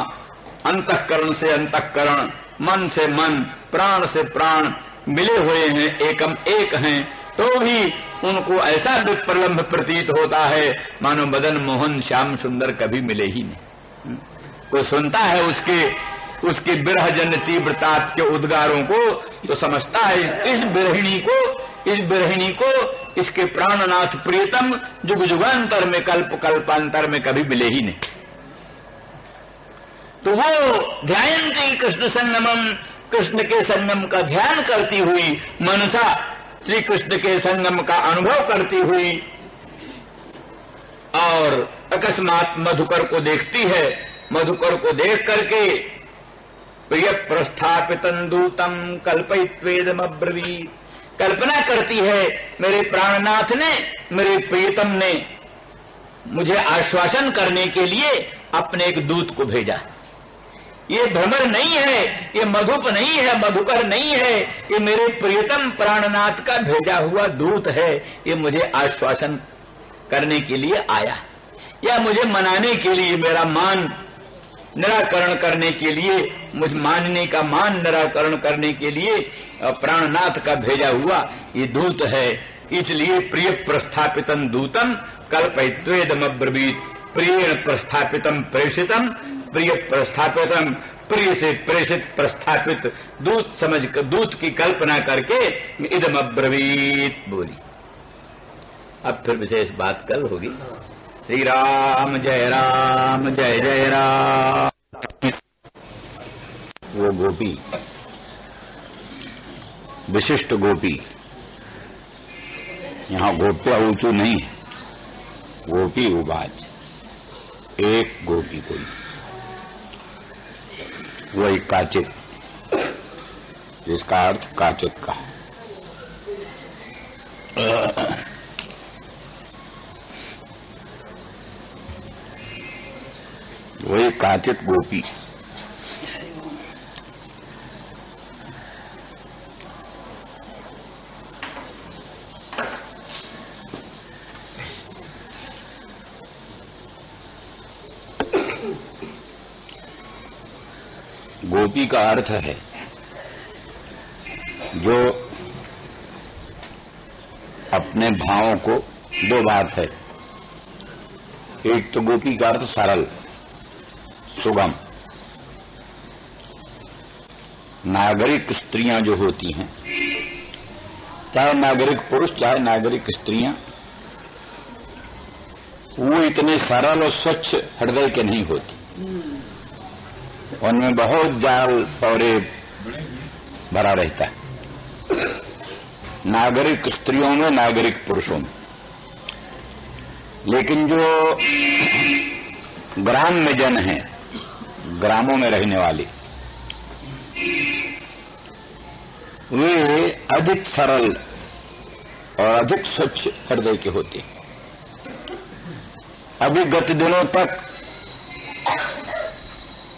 अंतःकरण से अंतःकरण, मन से मन, प्राण से प्राण मिले हुए हैं, एकम एक हैं, तो भी उनको ऐसा विप्रलंब प्रतीत होता है मानो मदन मोहन श्याम सुंदर कभी मिले ही नहीं। कोई सुनता है उसके विरहजन तीव्रता के उद्गारों को तो समझता है इस बिरहिणी को इसके प्राणनाथ प्रियतम जुग जुगांतर में कल्पांतर में कभी मिले ही नहीं। तो वो ध्यायन्ती कृष्ण संगमम, कृष्ण के संगम का ध्यान करती हुई मनसा श्री कृष्ण के संगम का अनुभव करती हुई और अकस्मात मधुकर को देखती है, मधुकर को देख करके प्रिय प्रस्थापितं दूतम कल्पयित्वेदम अब्रवीत, कल्पना करती है मेरे प्राणनाथ ने, मेरे प्रियतम ने मुझे आश्वासन करने के लिए अपने एक दूत को भेजा। ये भ्रमर नहीं है, ये मधुप नहीं है, मधुकर नहीं है, ये मेरे प्रियतम प्राणनाथ का भेजा हुआ दूत है, ये मुझे आश्वासन करने के लिए आया या मुझे मनाने के लिए, मेरा मान निराकरण करने के लिए, मुझ मानने का मान निराकरण करने के लिए प्राणनाथ का भेजा हुआ ये दूत है। इसलिए प्रिय प्रस्थापितं दूतम कल्पयित्वेदम अब्रवीत, प्रिय प्रस्थापितं प्रेषितम, प्रिय प्रस्थापितम, प्रिय से प्रेषित प्रस्थापित दूत समझ कर, दूत की कल्पना करके इदम अब्रवीत बोली। अब फिर विशेष बात कल होगी। श्री राम जय जय राम। वो गोपी विशिष्ट गोपी। यहां गोप्य ऊंचू नहीं है, गोपी उवाच, एक गोपी कोई, वही काचित, जिसका अर्थ काचित का है। वही काचित गोपी। गोपी का अर्थ है जो अपने भावों को, दो बात है, एक तो गोपी का अर्थ सरल सुगम। नागरिक स्त्रियां जो होती हैं, चाहे नागरिक पुरुष चाहे नागरिक स्त्रियां, वो इतने सरल और स्वच्छ हृदय के नहीं होती, उनमें बहुत जाल पौरे भरा रहता है, नागरिक स्त्रियों में नागरिक पुरुषों में। लेकिन जो ग्राम में जन हैं, ग्रामों में रहने वाले, वे अधिक सरल और अधिक स्वच्छ हृदय के होते हैं। अभी गत दिनों तक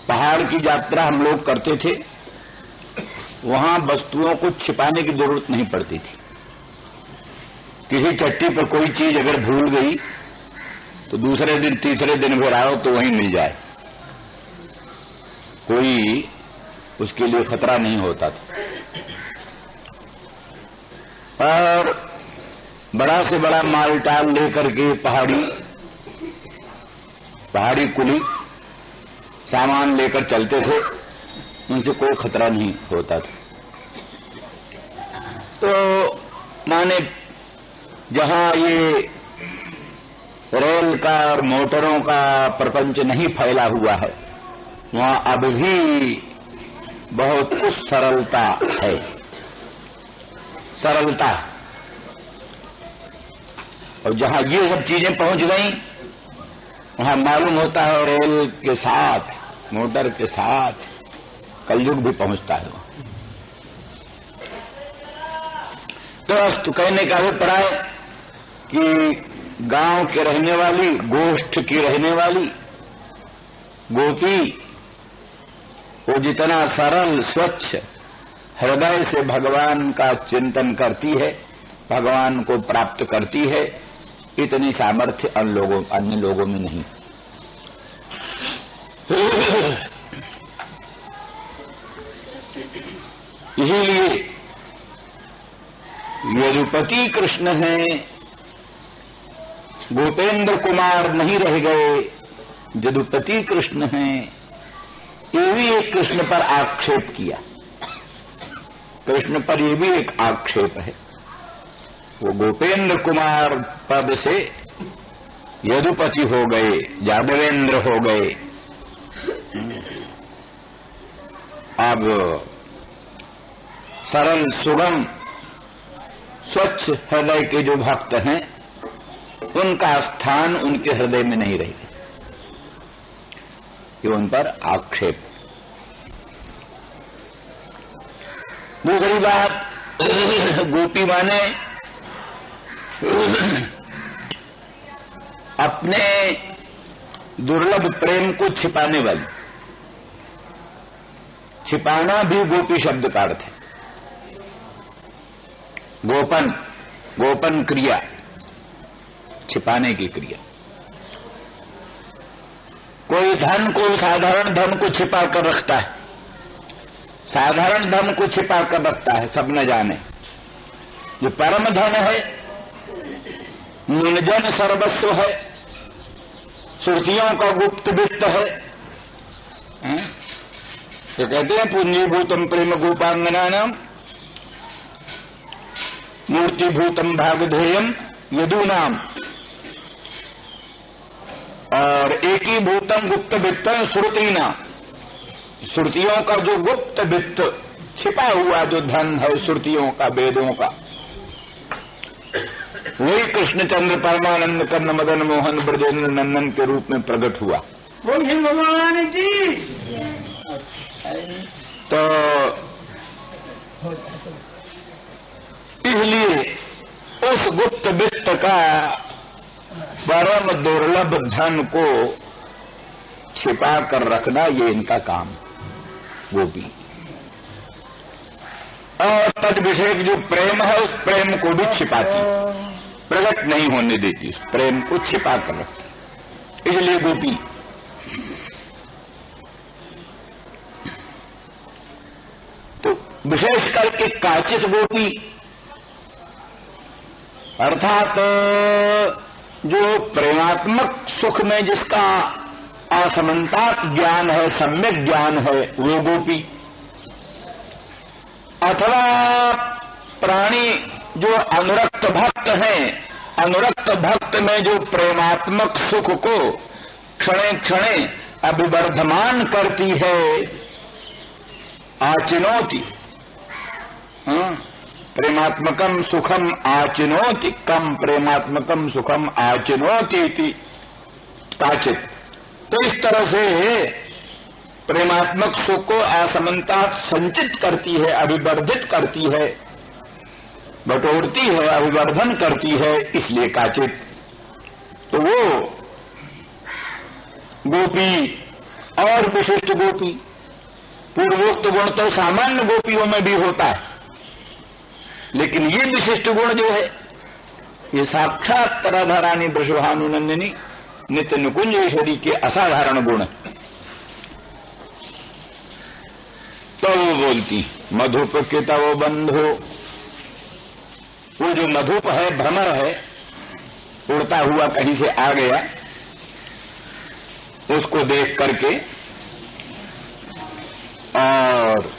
पहाड़ की यात्रा हम लोग करते थे, वहां वस्तुओं को छिपाने की जरूरत नहीं पड़ती थी। किसी चट्टी पर कोई चीज अगर भूल गई तो दूसरे दिन तीसरे दिन फिर आओ तो वहीं मिल जाए, कोई उसके लिए खतरा नहीं होता था। और बड़ा से बड़ा मालटाल लेकर के पहाड़ी कुली सामान लेकर चलते थे, उनसे कोई खतरा नहीं होता था। तो माने जहां ये रेल का और मोटरों का प्रपंच नहीं फैला हुआ है, वहां अब भी बहुत कुछ सरलता है, सरलता। और जहां ये सब चीजें पहुंच गई, वहां मालूम होता है रेल के साथ, मोटर के साथ कलयुग भी पहुंचता है। तो कहने का अभिप्राय कि गांव के रहने वाली, गोष्ठ की रहने वाली गोपी, वो जितना सरल स्वच्छ हृदय से भगवान का चिंतन करती है, भगवान को प्राप्त करती है, इतनी सामर्थ्य अन्य लोगों में नहीं। इसीलिए यदुपति कृष्ण हैं, गोपेंद्र कुमार नहीं रह गए, यदुपति कृष्ण हैं, ये भी एक कृष्ण पर आक्षेप किया। कृष्ण पर ये भी एक आक्षेप है, वो गोपेंद्र कुमार पद से यदुपति हो गए, यादवेंद्र हो गए। अब सरल सुगम स्वच्छ हृदय के जो भक्त हैं, उनका स्थान उनके हृदय में नहीं रहेगा, ये उन पर आक्षेप। दूसरी बात, गोपी माने अपने दुर्लभ प्रेम को छिपाने वाली। छिपाना भी गोपी शब्द का अर्थ है। गोपन क्रिया, छिपाने की क्रिया। कोई धन को, साधारण धन को छिपा कर रखता है, साधारण धन को छिपा कर रखता है, सब न जाने। जो परम धन है, निर्जन सर्वस्व है, श्रुतियों का गुप्त वित्त है। तो कहते हैं पुण्यभूतम प्रेम गोपांगनानाम मूर्तिभूतम भागधेयम यदूनाम, और एक ही भूतम गुप्त वित्त श्रुति नाम। श्रुतियों का जो गुप्त वित्त छिपा हुआ जो धन है श्रुतियों का, वेदों का, वही कृष्णचंद्र परमानंद कर्ण मदन मोहन ब्रजेंद्र नंदन के रूप में प्रकट हुआ। बोलिए भगवान जी। तो इसलिए उस गुप्त वित्त का परम दुर्लभ धन को छिपा कर रखना, ये इनका काम, वो भी। और तद विषय जो प्रेम है उस प्रेम को भी छिपाती, प्रकट नहीं होने देती, उस प्रेम को छिपा कर रखती। इसलिए गोपी तो विशेष करके काचित गोपी अर्थात जो प्रेमात्मक सुख में जिसका असमन्तात ज्ञान है, सम्यक ज्ञान है, वो गोपी, अथवा प्राणी जो अनुरक्त भक्त हैं, अनुरक्त भक्त में जो प्रेमात्मक सुख को क्षणे क्षणे अभिवर्धमान करती है, आचिनोति, प्रेमात्मकम सुखम आचिनोति, कम प्रेमात्मकम सुखम आचिनोति काचित। तो इस तरह से प्रेमात्मक सुख को असमन्ता संचित करती है, अभिवर्धित करती है, बटोरती है, अभिवर्धन करती है, इसलिए काचित। तो वो गोपी और विशिष्ट गोपी, पूर्वोक्त गुण तो सामान्य गोपियों में भी होता है, लेकिन ये विशिष्ट गुण जो है ये साक्षात राधारानी वृषभानुनंदिनी नित्य निकुंजेश्वरी के असाधारण गुण है। तो वो बोलती मधुप के तव बंधो, वो जो मधुप है, भ्रमर है, उड़ता हुआ कहीं से आ गया, उसको देख करके और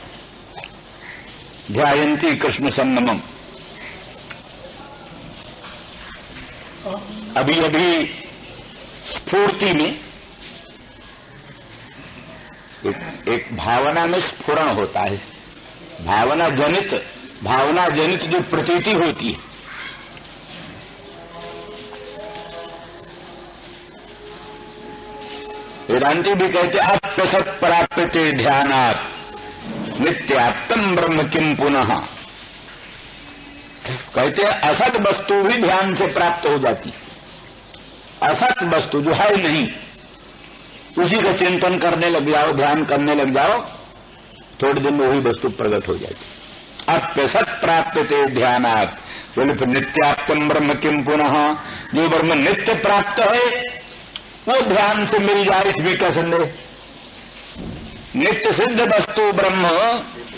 ध्यायन्ती कृष्ण संगमम। अभी अभी स्फूर्ति में एक भावना में स्फुरण होता है, भावना जनित जो प्रतीति होती है, वेदांती भी कहते अप्यसत प्राप्यते ध्यानात् नित्यात्म ब्रह्म किम पुनः। कहते हैं असत वस्तु भी ध्यान से प्राप्त हो जाती, असत वस्तु जो है नहीं, उसी का चिंतन करने लग जाओ, ध्यान करने लग जाओ, थोड़े दिन में वही वस्तु प्रकट हो जाती। अप्यसत प्राप्यते ध्यानात्, बोले फिर नित्यात्म ब्रह्म किम पुनः, जो ब्रह्म नित्य प्राप्त है वो ध्यान से मिल जाए, इसमें क्या संदेह। नित्य सिद्ध वस्तु ब्रह्म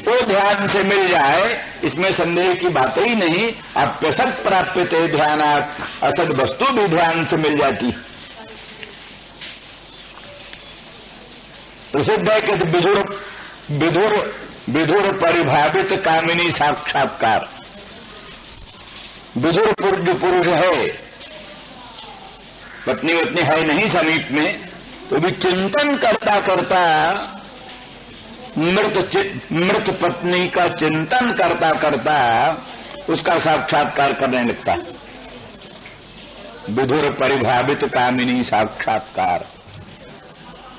वो ध्यान से मिल जाए, इसमें संदेह की बात ही नहीं। अप्यसत प्राप्यते ध्यानात्, असद वस्तु भी ध्यान से मिल जाती। प्रसिद्ध है कि विधुर परिभावित कामिनी साक्षात्कार। विधुर जो पुरुष है, पत्नी वत्नी है नहीं समीप में, तो भी चिंतन करता करता मृत पत्नी का चिंतन करता करता उसका साक्षात्कार करने लगता है। विधुर परिभावित कामिनी साक्षात्कार।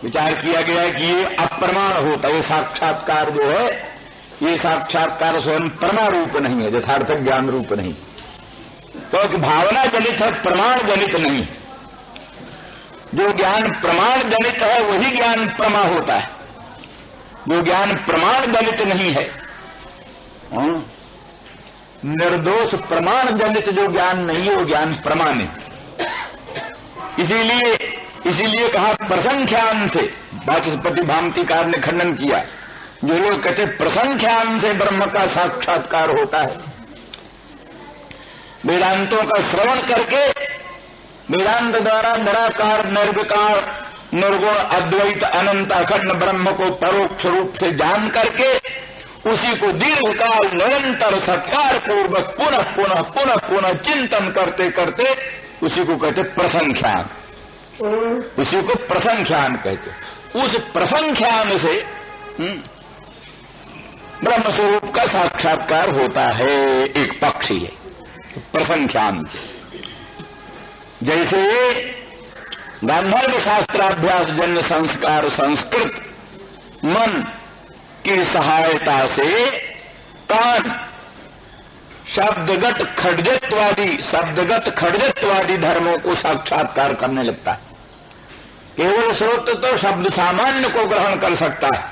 विचार किया गया है कि ये अप्रमाण होता है, ये साक्षात्कार जो है, ये साक्षात्कार स्वयं प्रमा रूप नहीं है, यथार्थ ज्ञान रूप नहीं, क्योंकि भावना जनित है, प्रमाण जनित नहीं। जो ज्ञान प्रमाण जनित है वही ज्ञान प्रमा होता है, जो ज्ञान प्रमाण जनित नहीं है, निर्दोष प्रमाण जनित जो ज्ञान नहीं है वो ज्ञान प्रमा नहीं। इसीलिए कहा प्रसंख्यान से, वाचस्पति भामतीकार ने खंडन किया, जो लोग कहते प्रसंख्यान से ब्रह्म का साक्षात्कार होता है। वेदांतों का श्रवण करके वेदांत द्वारा निराकार, निर्विकार, निर्गुण, अद्वैत, अनंत, अखंड ब्रह्म को परोक्ष रूप से जान करके उसी को दीर्घकाल निरंतर सत्कार पूर्वक पुनः पुनः पुनः पुनः चिंतन करते करते उसी को कहते प्रसंख्यान, उसी को प्रसंख्यान कहते। उस प्रसंख्यान से ब्रह्म स्वरूप का साक्षात्कार होता है। एक पक्ष ही है प्रसंख्यान से। जैसे गांधर्व शास्त्राभ्यास जन्य संस्कार संस्कृत मन की सहायता से कान शब्दगत खड्जत्वादी धर्मों को साक्षात्कार करने लगता है। केवल श्रोत्र तो शब्द सामान्य को ग्रहण कर सकता है,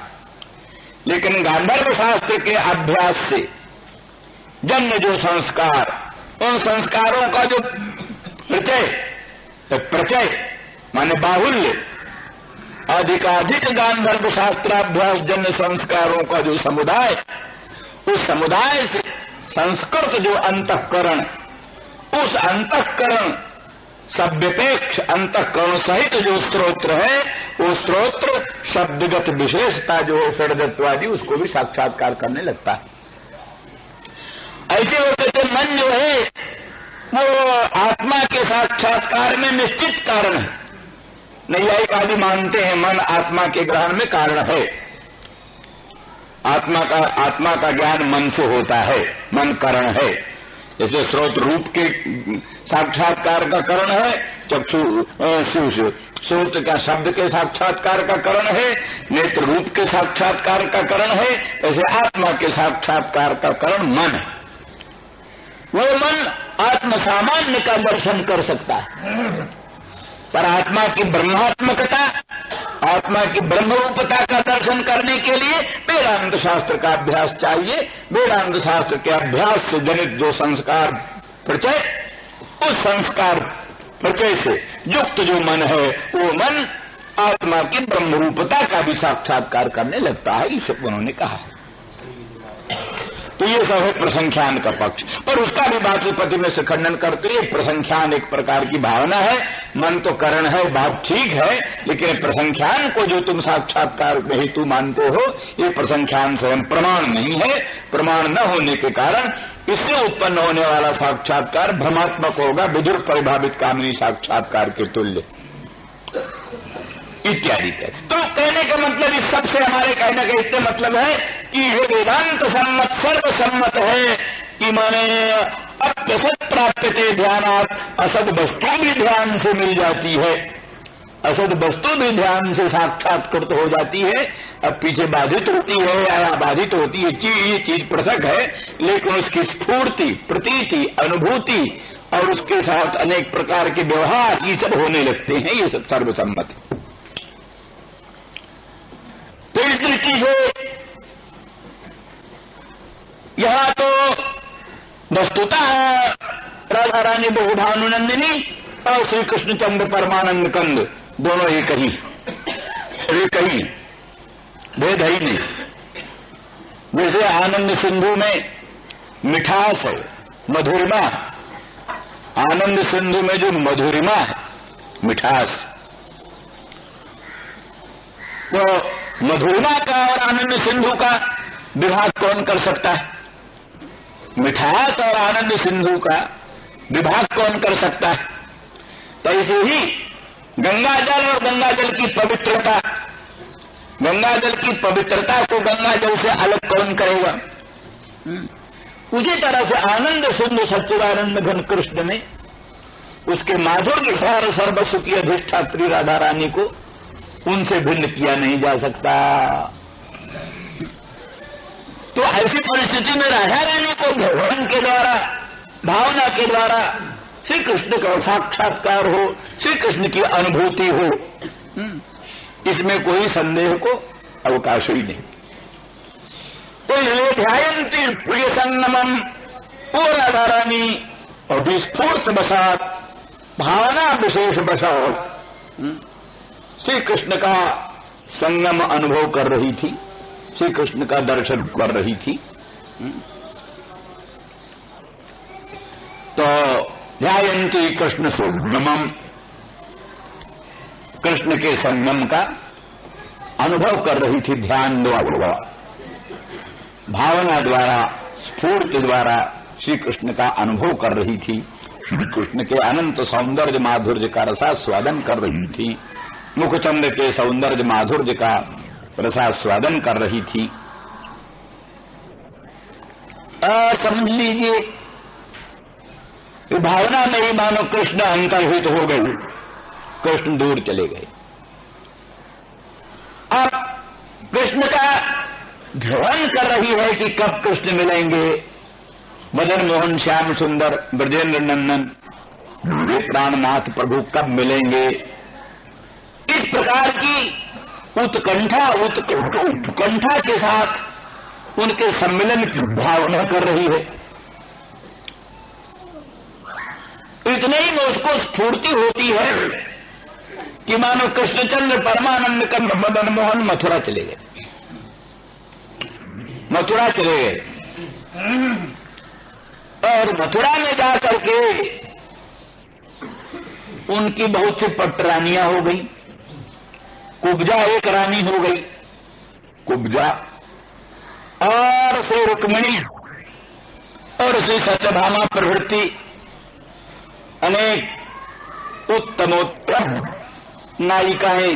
लेकिन गांधर्व शास्त्र के अभ्यास से जन्य जो संस्कार, उन संस्कारों का जो प्रचय माने बाहुल्य, अधिकाधिक गांधर्व शास्त्राभ्यास जन्य संस्कारों का जो समुदाय, उस समुदाय से संस्कृत जो अंतःकरण, उस अंतःकरण सभ्यपेक्ष अंतःकरण सहित जो स्तोत्र है, वो स्तोत्र शब्दगत विशेषता जो है षड्गत्वादी, उसको भी साक्षात्कार करने लगता है। ऐसे होते थे मन जो है वो आत्मा के साक्षात्कार में निश्चित कारण है। नैयायिक आदि मानते हैं मन आत्मा के ग्रहण में कारण है। आत्मा का ज्ञान मन से होता है, मन कारण है। जैसे स्रोत रूप के साक्षात्कार का कारण है, चक्षु स्रोत का शब्द के साक्षात्कार का कारण है, नेत्र रूप के साक्षात्कार का कारण है, ऐसे आत्मा के साक्षात्कार का कारण मन है। वो मन आत्म सामान्य का दर्शन कर सकता है, पर आत्मा की ब्रह्मात्मकता, आत्मा की ब्रह्मरूपता का दर्शन करने के लिए वेदांत शास्त्र का अभ्यास चाहिए। वेदांत शास्त्र के अभ्यास से जनित जो संस्कार प्रचय, उस संस्कार प्रचय से युक्त जो मन है, वो मन आत्मा की ब्रह्मरूपता का भी साक्षात्कार करने लगता है, इसे उन्होंने कहा। तो ये सब है प्रसंख्यान का पक्ष। पर उसका भी वाचस्पति में से खंडन करते हैं। प्रसंख्यान एक प्रकार की भावना है, मन तो कारण है, बात ठीक है, लेकिन प्रसंख्यान को जो तुम साक्षात्कार हेतु मानते हो, ये प्रसंख्यान स्वयं प्रमाण नहीं है। प्रमाण न होने के कारण इससे उत्पन्न होने वाला साक्षात्कार भ्रमात्मक होगा, विदुर परिभावित कामनी साक्षात्कार के तुल्य इत्यादि। तो कहने का मतलब इस सबसे हमारे कहने का इससे मतलब है कि ये वेदांत सम्मत सर्वसम्मत है कि माने असद प्राप्यते ध्यानात्, असद वस्तु भी ध्यान से मिल जाती है, असद वस्तु भी ध्यान से साक्षात्कृत हो जाती है। अब पीछे बाधित होती है या बाधित होती है, ये चीज पृथक है, लेकिन उसकी स्फूर्ति, प्रतीति, अनुभूति और उसके साथ अनेक प्रकार के व्यवहार ये सब होने लगते हैं। ये सब सर्वसम्मत है। तो इस दृष्टि से यहां तो वस्तुतः राधा रानी बहुभानुनंदिनी और श्री कृष्णचंद्र परमानंद कंद दोनों एक ही भेद ही नहीं। जैसे आनंद सिंधु में मिठास है, मधुरिमा, आनंद सिंधु में जो मधुरिमा है, मिठास, तो मधुरिमा का और आनंद सिंधु का विभाग कौन कर सकता है? मिठास और आनंद सिंधु का विभाग कौन कर सकता है? तो ऐसे ही गंगाजल और गंगाजल की पवित्रता, गंगाजल की पवित्रता को गंगाजल से अलग कौन करेगा? उसी तरह से आनंद सिंधु सच्चिदानंद घन कृष्ण में उसके माधुर्य सार सर्वस्व की अधिष्ठात्री राधा रानी को उनसे भिन्न किया नहीं जा सकता। तो ऐसी परिस्थिति में राधा रानी को भगवान के द्वारा, भावना के द्वारा श्री कृष्ण का साक्षात्कार हो, श्री कृष्ण की अनुभूति हो, इसमें कोई संदेह को अवकाश ही नहीं। तो ये ध्यायंती प्रिय संगमम, वो राधा रानी और विस्फूर्त बसात, भावना विशेष बसात श्री कृष्ण का संगम अनुभव कर रही थी, श्री कृष्ण का दर्शन कर रही थी। तो ध्यायंती कृष्ण संगमम, कृष्ण के संगम का अनुभव कर रही थी, ध्यान द्वारा, भावना द्वारा, स्फूर्ति द्वारा श्री कृष्ण का अनुभव कर रही थी, श्री कृष्ण के अनंत सौंदर्य माधुर्य का रसास्वादन कर रही थी, मुखचंद के सौंदर्य माधुर्य का रसास्वादन कर रही थी। समझ लीजिए, भावना में ही मानो कृष्ण अंतर्हित हो गए, कृष्ण दूर चले गए। अब कृष्ण का ध्यान कर रही है कि कब कृष्ण मिलेंगे, मदन मोहन श्याम सुंदर ब्रजेंद्र नंदन प्राणनाथ प्रभु कब मिलेंगे। इस प्रकार की उत्कंठा के साथ उनके सम्मेलन की भावना कर रही है। इतने ही में उसको स्फूर्ति होती है कि मानो कृष्णचंद्र परमानंद कंद मदन मोहन मथुरा चले गए, मथुरा चले गए। और मथुरा में जाकर के उनकी बहुत सी पटरानियां हो गई। कुब्जा एक रानी हो गई, कुब्जा, और श्री रुक्मिणी और श्री सत्यभामा प्रभृति अनेक उत्तमोत्तम नायिकाएं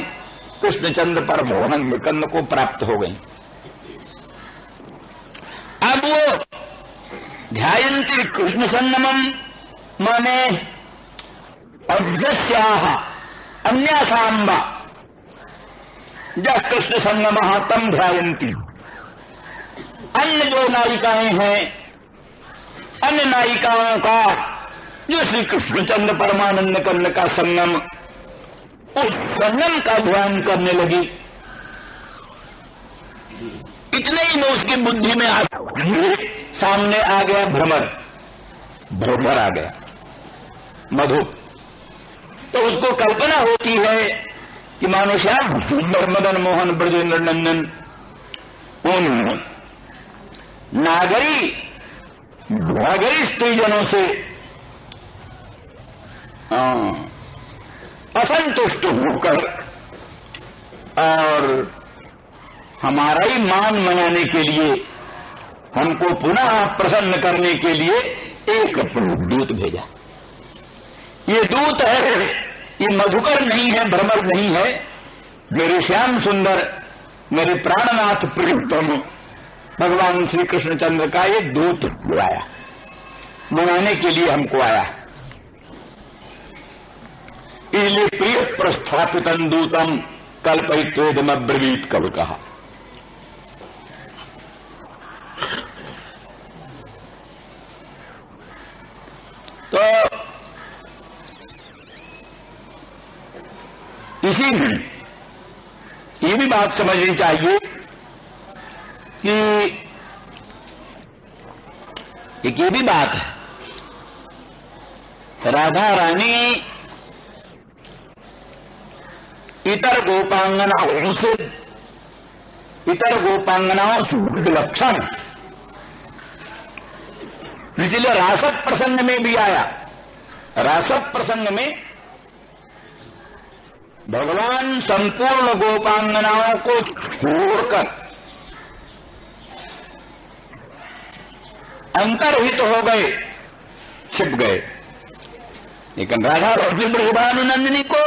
कृष्णचंद्र परमानंद कंद को प्राप्त हो गई। अब वो ध्यायन्ति कृष्ण संगमम माने अभ्यस्याः अन्यासाम्बा जब कृष्ण संगम तम ध्यायन्ति। अन्य जो नायिकाएं हैं, अन्य नायिकाओं का जो श्री कृष्णचंद्र परमानंद कंद का संगम, उस संगम का ध्यान करने लगी। इतने ही में उसकी बुद्धि में सामने आ गया भ्रमर, भ्रमर आ गया मधु। तो उसको कल्पना होती है कि मानो श्याम सुंदर मदन मोहन ब्रजेंद्र नंदन उन नागरी स्त्रीजनों से असंतुष्ट होकर और हमारा ही मान मनाने के लिए, हमको पुनः प्रसन्न करने के लिए एक दूत भेजा। ये दूत है, ये मधुकर नहीं है, भ्रमर नहीं है, मेरे श्याम सुंदर, मेरे प्राणनाथ प्रियतम भगवान श्री कृष्णचंद्र का ये दूत आया, मनाने के लिए हमको आया। इसलिए प्रिय प्रस्थापितम दूतम कल्पयित्वेदम अब्रवीत कल कहा। तो इसी में ये भी बात समझनी चाहिए कि एक ये भी बात है, राधा रानी इतर गोपांगनाओं से विलक्षण, इसलिए रासक प्रसंग में भी आया। रासक प्रसंग में भगवान संपूर्ण गोपांगनाओं को छोड़कर अंतर्हित हो गए, छिप गए, लेकिन राधा रानी वृषभानुनंदिनी को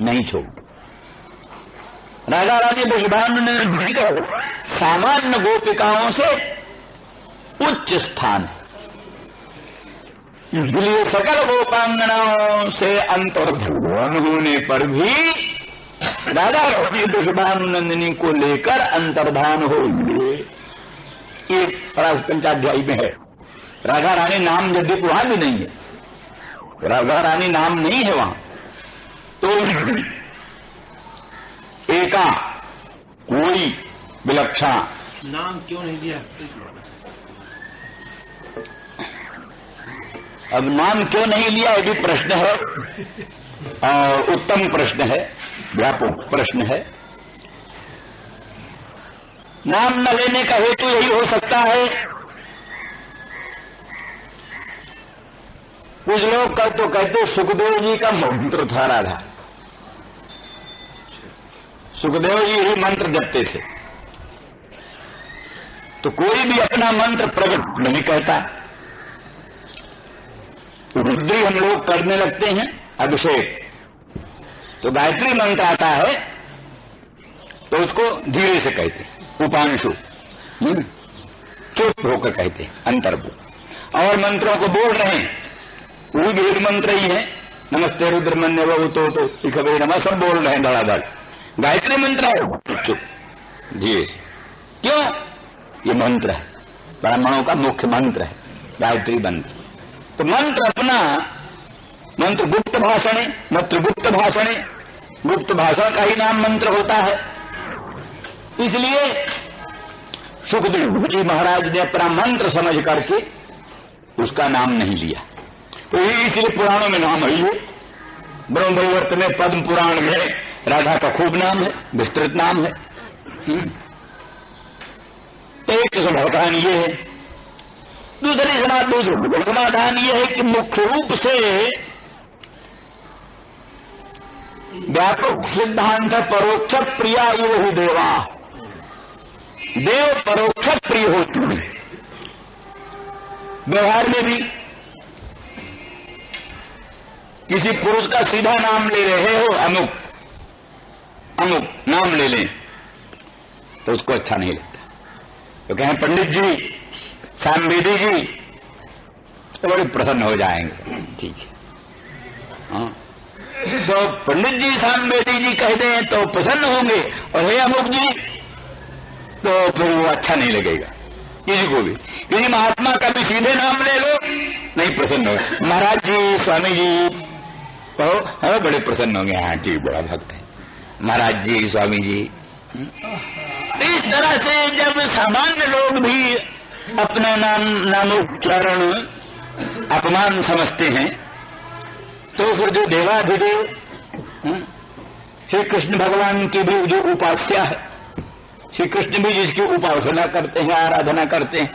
नहीं छोड़। राधा रानी वृषभानुनंदिनी का सामान्य गोपिकाओं से उच्च स्थान है, इसलिए सकल गोपांगनाओं से अंतर्धान होने पर भी राधा रानी वृषभानुनंदिनी को लेकर अंतर्धान हो गए। ये पंचाध्यायी में है। राधा रानी नाम यद्यपि वहां भी नहीं है, राधा रानी नाम नहीं है वहां, तो एका कोई विलक्षण नाम क्यों नहीं दिया? अब नाम क्यों नहीं लिया ये भी प्रश्न है, और उत्तम प्रश्न है, व्यापक प्रश्न है। नाम न लेने का हेतु यही हो सकता है, कुछ लोग कल तो कहते सुखदेव जी का मंत्र था राधा, सुखदेव जी ही मंत्र जपते थे, तो कोई भी अपना मंत्र प्रकट नहीं कहता। रुद्री हम लोग करने लगते हैं अभिषेक, तो गायत्री मंत्र आता है तो उसको धीरे से कहते हैं, उपांशु, चुप होकर कहते हैं अंतर्मुख। और मंत्रों को बोल रहे हैं, वो भी एक मंत्र ही है, नमस्ते रुद्रमन्य वो खबे नमा, सब बोल रहे हैं धड़ाधड़। गायत्री मंत्र है, चुप धीरे से। क्यों? ये मंत्र है, ब्राह्मणों का मुख्य मंत्र है गायत्री मंत्र। तो मंत्र अपना मंत्र गुप्त भाषण, मंत्र गुप्त भाषण, गुप्त भाषण का ही नाम मंत्र होता है। इसलिए सुखदेव जी महाराज ने अपना मंत्र समझ करके उसका नाम नहीं लिया। तो इसलिए पुराणों में नाम है ये। ब्रह्मवैवर्त में, पद्म पुराण में राधा का खूब नाम है, विस्तृत नाम है। तो एक समाधान ये है। दूसरी समाधान ये है कि मुख्य रूप से व्यापक सिद्धांत परोक्ष प्रिया ये ही देवा, देव परोक्ष प्रिय होते हैं। व्यवहार में भी किसी पुरुष का सीधा नाम ले रहे हो, अमुक अमुक नाम ले लें, तो उसको अच्छा नहीं लगता। तो कहें पंडित जी, सामवेदी जी, तो बड़े प्रसन्न हो जाएंगे, ठीक है। हाँ, तो पंडित जी सामवेदी जी कह दें तो प्रसन्न होंगे, और हे अमुक जी तो फिर वो अच्छा नहीं लगेगा किसी को भी। किसी महात्मा का भी सीधे नाम ले लो, नहीं प्रसन्न होगा। महाराज जी, स्वामी जी कहो, हाँ बड़े प्रसन्न होंगे, हाँ ठीक, बड़ा भक्त है महाराज जी, स्वामी जी। इस तरह से जब सामान्य लोग भी अपना नामोच्चारण अपमान समझते हैं, तो फिर जो देवाधिदेव श्री कृष्ण भगवान की भी जो उपास्या है, श्री कृष्ण भी जिसकी उपासना करते हैं, आराधना करते हैं,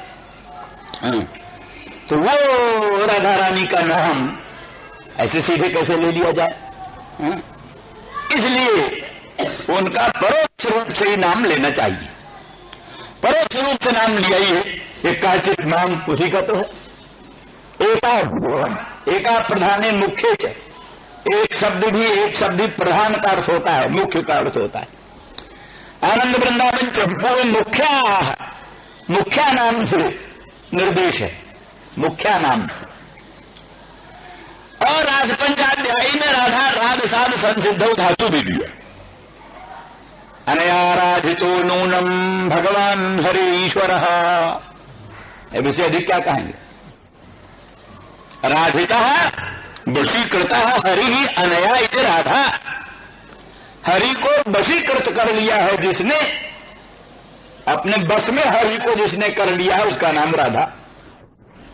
तो वो राधा रानी का नाम ऐसे सीधे कैसे ले लिया जाए? इसलिए उनका परोक्ष रूप से ही नाम लेना चाहिए। परोक्ष रूप से नाम लिया ही है, एक काचित नाम उसी का तो है। एका प्रधाने मुख्य च, एक शब्द भी प्रधान का अर्थ होता है, मुख्य का अर्थ होता है। आनंद वृंदावन प्रभु मुख्या नाम से निर्देश है, मुख्या नाम से। और रास पंचाध्यायी में राधा राध साध संसिद्धौ धातु भी दिया। अनयाराधितो नूनम भगवान हरि ईश्वर, इससे अधिक क्या कहेंगे? राधिता वशीकृता हरि ही अनया इति राधा, हरि को वशीकृत कर लिया है जिसने, अपने बस में हरि को जिसने कर लिया है, उसका नाम राधा।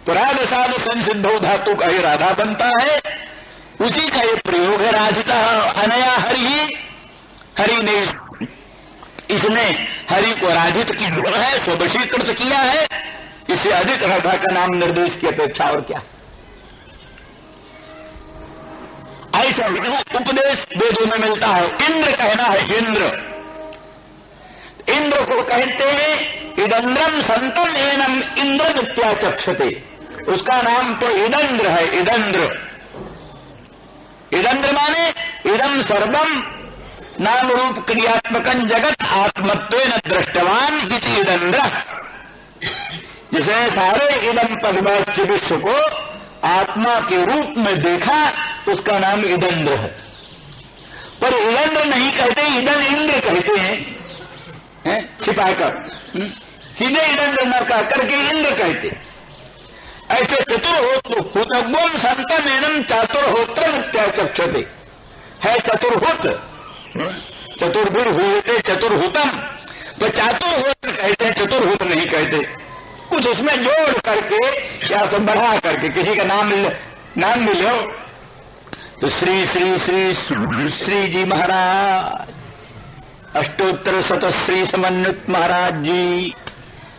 तो राध साध संसिद्धौ धातु का ही राधा बनता है, उसी का ये प्रयोग है। राधिता अनया हरि ही, हरि ने इसने हरि को राधित की है, स्ववशीकृत किया है। इससे अधिक राधा का नाम निर्देश की अपेक्षा और क्या? ऐसा उपदेश वेदों में मिलता है। इंद्र कहना है, इंद्र को कहते हैं इदंद्रम संतम एनम इंद्र नित्याचक्षते, उसका नाम तो इदंद्र है। इदंद्र माने इदम सर्वम नाम रूप क्रियात्मकं जगत आत्मत्वेन दृष्टवान इति इदंद्र, जिसे सारे इदम पदवाच्य विश्व को आत्मा के रूप में देखा, उसका नाम इदंद्र है। पर इदंद्र नहीं कहते, इदन इंद्र कहते हैं, छिपाकर। सीधे इदंद्र न कह करके इंद्र कहते। ऐसे चतुर्होत्र संतम एनम चातुर्होत्र इत्याचक्षते, है चतुर्होत, चतुर्भुर होते चतुर्हुतम, तो चातुर्होत्र कहते हैं, चतुर्होत्र नहीं कहते। कुछ उसमें जोड़ करके या सब बढ़ा करके किसी का नाम मिलो तो श्री श्री श्री श्री जी महाराज, अष्टोत्तर शतश्री समन्वित महाराज जी,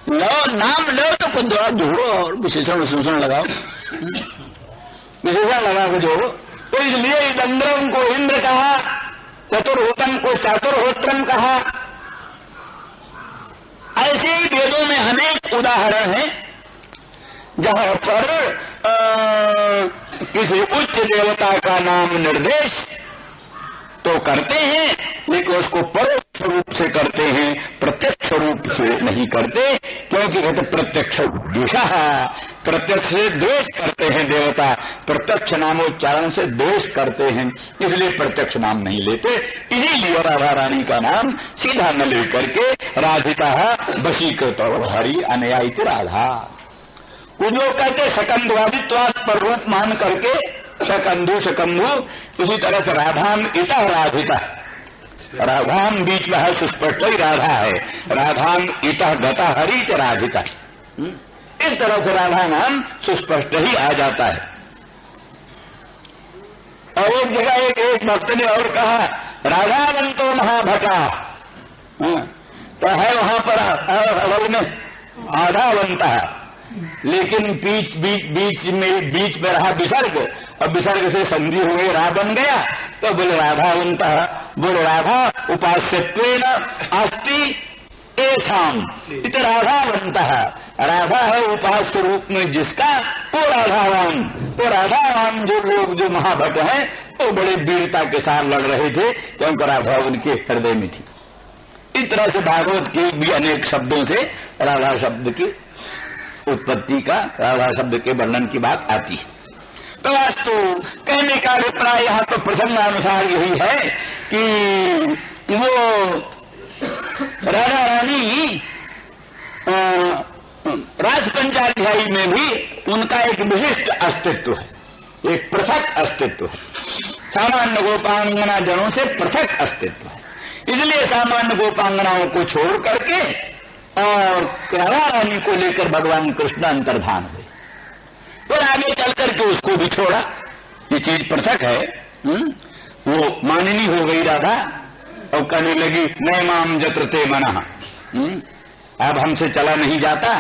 लो नाम लो तो कुछ जोड़ो और विशेषण लगाओ, विशेषण लगा के जोड़ो। तो इसलिए इंद्रम को इंद्र कहा, चतुर्होतम को चातुर्होत्रम कहा। ऐसे ही वेदों में अनेक उदाहरण हैं जहां पर किसी उच्च देवता का नाम निर्देश तो करते हैं, लेकिन उसको परोक्ष रूप से करते हैं, प्रत्यक्ष रूप से नहीं करते, क्योंकि कहते प्रत्यक्ष द्वेषः, प्रत्यक्ष से द्वेष करते हैं देवता, प्रत्यक्ष नामोच्चारण से द्वेष करते हैं, इसलिए प्रत्यक्ष नाम नहीं लेते। इसीलिए राधा रानी का नाम सीधा न लेकर के राधिका वशीकृत हरि अनयायित राधा। कुछ लोग कहते सकंधवादित्वात् पर रूप मान करके शकंधु शकंधु, उसी तरह से राधाम इतः राधिका, राधाम बीच में है सुस्पष्ट ही राधा है, राधाम इतः गता हरि च राधिका, इस तरह से राधा नाम सुस्पष्ट ही आ जाता है। और एक जगह एक भक्त ने और कहा राधावंतो महाभटा, तो है वहां पर अवल में आधावंत है, लेकिन बीच में रहा विसर्ग, और विसर्ग से संधि हो गई, रा बन गया, तो बोले राधावंत, बोले राधा उपास्यत्वेन अस्ति एषाम इत राधावंत, राधा है उपास्य रूप में जिसका, वो राधावान। तो राधावान जो लोग जो महाभट हैं वो बड़े वीरता के साथ लड़ रहे थे, क्योंकि राधा उनके हृदय में थी। इस तरह से भागवत के भी अनेक शब्दों से राधा शब्द की उत्पत्ति का, राधा शब्द के वर्णन की बात आती है। तो वास्तु कहने का अभिप्राय यहाँ तो प्रसंगानुसार यही है कि वो राधा रानी राजपंचाध्यायी में भी उनका एक विशिष्ट अस्तित्व है, एक पृथक अस्तित्व है, सामान्य गोपांगना जनों से पृथक अस्तित्व है। इसलिए सामान्य गोपांगनाओं को छोड़ करके और राधा रानी को लेकर भगवान कृष्ण अंतर्धान हुए, फिर आगे चल करके उसको भी छोड़ा। ये चीज पृथक है। वो माननी हो गई राधा और कहने लगी नए माम जत्रते मना, अब हमसे चला नहीं जाता,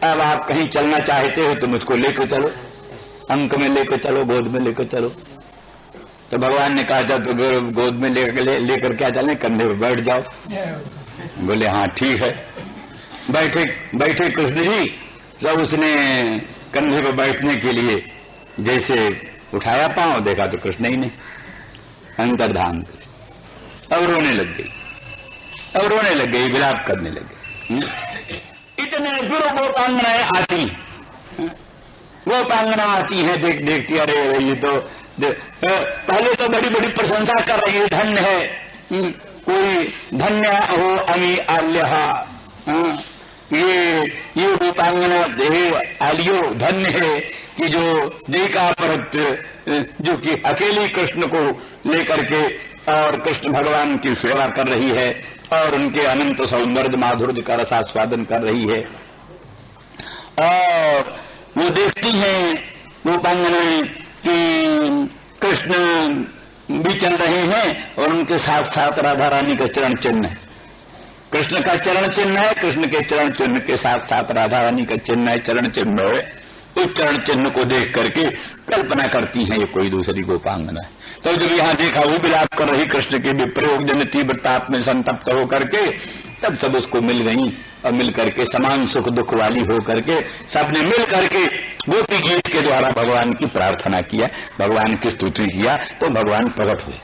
अब आप कहीं चलना चाहते हो तो मुझको लेकर चलो, अंक में लेकर चलो, गोद में लेकर चलो। तो भगवान ने कहा तो गोद में लेकर क्या चलें, कंधे पर बैठ जाओ। बोले हाँ ठीक है। बैठे कृष्ण जी, जब उसने कंधे पर बैठने के लिए जैसे उठाया पांव, देखा तो कृष्ण ही नहीं, अंतर्धान। अब रोने लग गई, विलाप करने लग गई। इतने गुरु गोपांगनाएं आती, गोपांगना आती हैं, देखती अरे ये तो पहले तो बड़ी बड़ी प्रशंसा कर रही है, धन्य है, कोई धन्य हो अमी आल्य, ये गोपांगना देह आलियो धन्य है कि जो देखा परत, जो कि अकेली कृष्ण को लेकर के और कृष्ण भगवान की सेवा कर रही है और उनके अनंत सौंदर्य माधुर्य का रसास्वादन कर रही है। और वो देखती हैं गोपांगनाएं कि कृष्ण भी चल रहे हैं और उनके साथ साथ राधा रानी का चरण चिन्ह है, कृष्ण का चरण चिन्ह है, कृष्ण के चरण चिन्ह के साथ साथ राधा रानी का चिन्ह है, चरण चिन्ह है। उस चरण चिन्ह को देख करके कल्पना करती हैं ये कोई दूसरी गोपांगना है। तो जब यहाँ देखा वो विलाप कर रही कृष्ण के विप्रयोग जन तीव्र ताप में संतप्त हो करके, तब सब उसको मिल गई और मिल करके समान सुख दुख वाली हो करके सबने मिल करके गोपी गीत के द्वारा भगवान की प्रार्थना किया, भगवान की स्तुति किया, तो भगवान प्रकट हुए।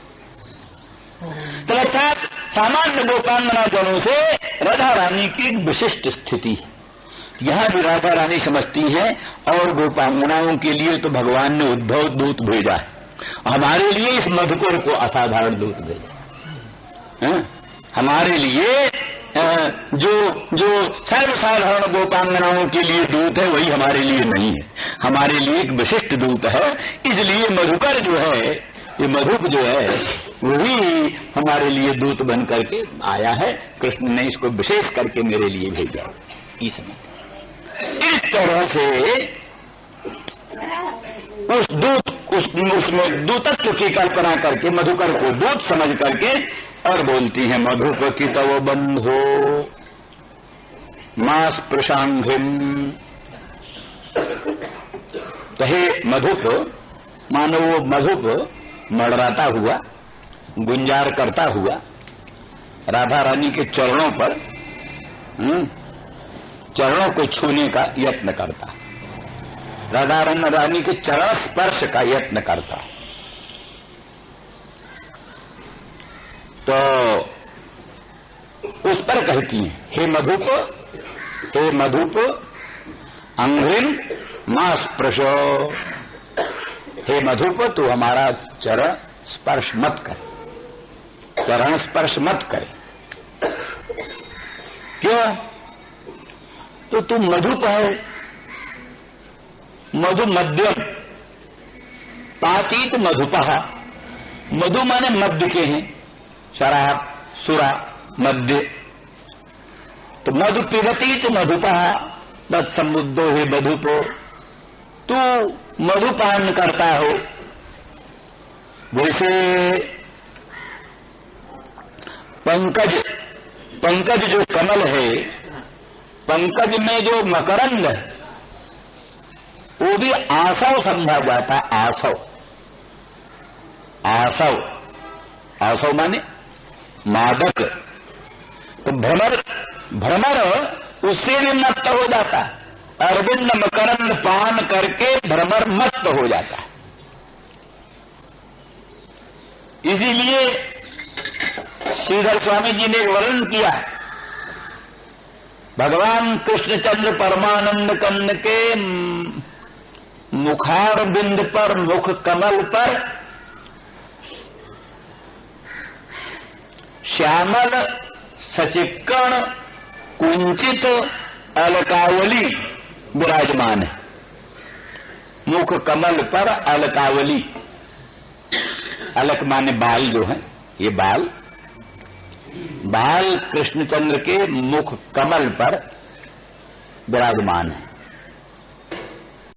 तो अर्थात सामान्य गोपांगना जनों से राधा रानी की एक विशिष्ट स्थिति है। यहाँ भी राधा रानी समझती है और गोपांगनाओं के लिए तो भगवान ने उद्भव दूत भेजा है, हमारे लिए इस मधुकर को असाधारण दूत भेजा है। हमारे लिए जो सर्वसाधारण गोपांगनाओं के लिए दूत है वही हमारे लिए नहीं है, हमारे लिए एक विशिष्ट दूत है। इसलिए मधुकर जो है, ये मधुप जो है, वही हमारे लिए दूत बन करके आया है। कृष्ण ने इसको विशेष करके मेरे लिए भेजा। इस तरह से उस दूत उसमें दूतत्व की कल्पना करके मधुकर को दूत समझ करके और बोलती है मधुप की तव बंधो मास प्रशांघिम। तो हे मधुप, मानो वो मधुप मड़राता हुआ, गुंजार करता हुआ राधा रानी के चरणों पर चरणों को छूने का यत्न करता, राधा रानी के चरण स्पर्श का यत्न करता। तो मिलकर कहती हैं, हे मधुप अंघ्रिम मां स्पृशो। हे मधुप, तू हमारा चरण स्पर्श मत कर, चरण स्पर्श मत करे। क्यों? तो तू मधुप है। मधु मध्यम, पातीत मधुपहा। मधु माने मध्य के हैं, शराब, सुरा, मध्य। तो मधु पिबतीत मधुपहा तत्समुद्धो हे मधुपो। तू मधुपान करता हो। वैसे पंकज जो कमल है, पंकज में जो मकरंद है वो भी आसव समझा जाता है। आसव माने मादक। तो भ्रमर उससे भी मत्त हो जाता है। अरविंद मकरंद पान करके भ्रमर मत्त हो जाता है। इसीलिए श्रीधर स्वामी जी ने वर्णन किया, भगवान कृष्णचंद्र परमानंद कंद के मुखार बिंद पर, मुख कमल पर श्यामल सचिक्कण कुंचित अलकावली विराजमान है। मुख कमल पर अलकावली, अलक माने बाल जो है, ये बाल कृष्णचंद्र के मुख कमल पर विराजमान है।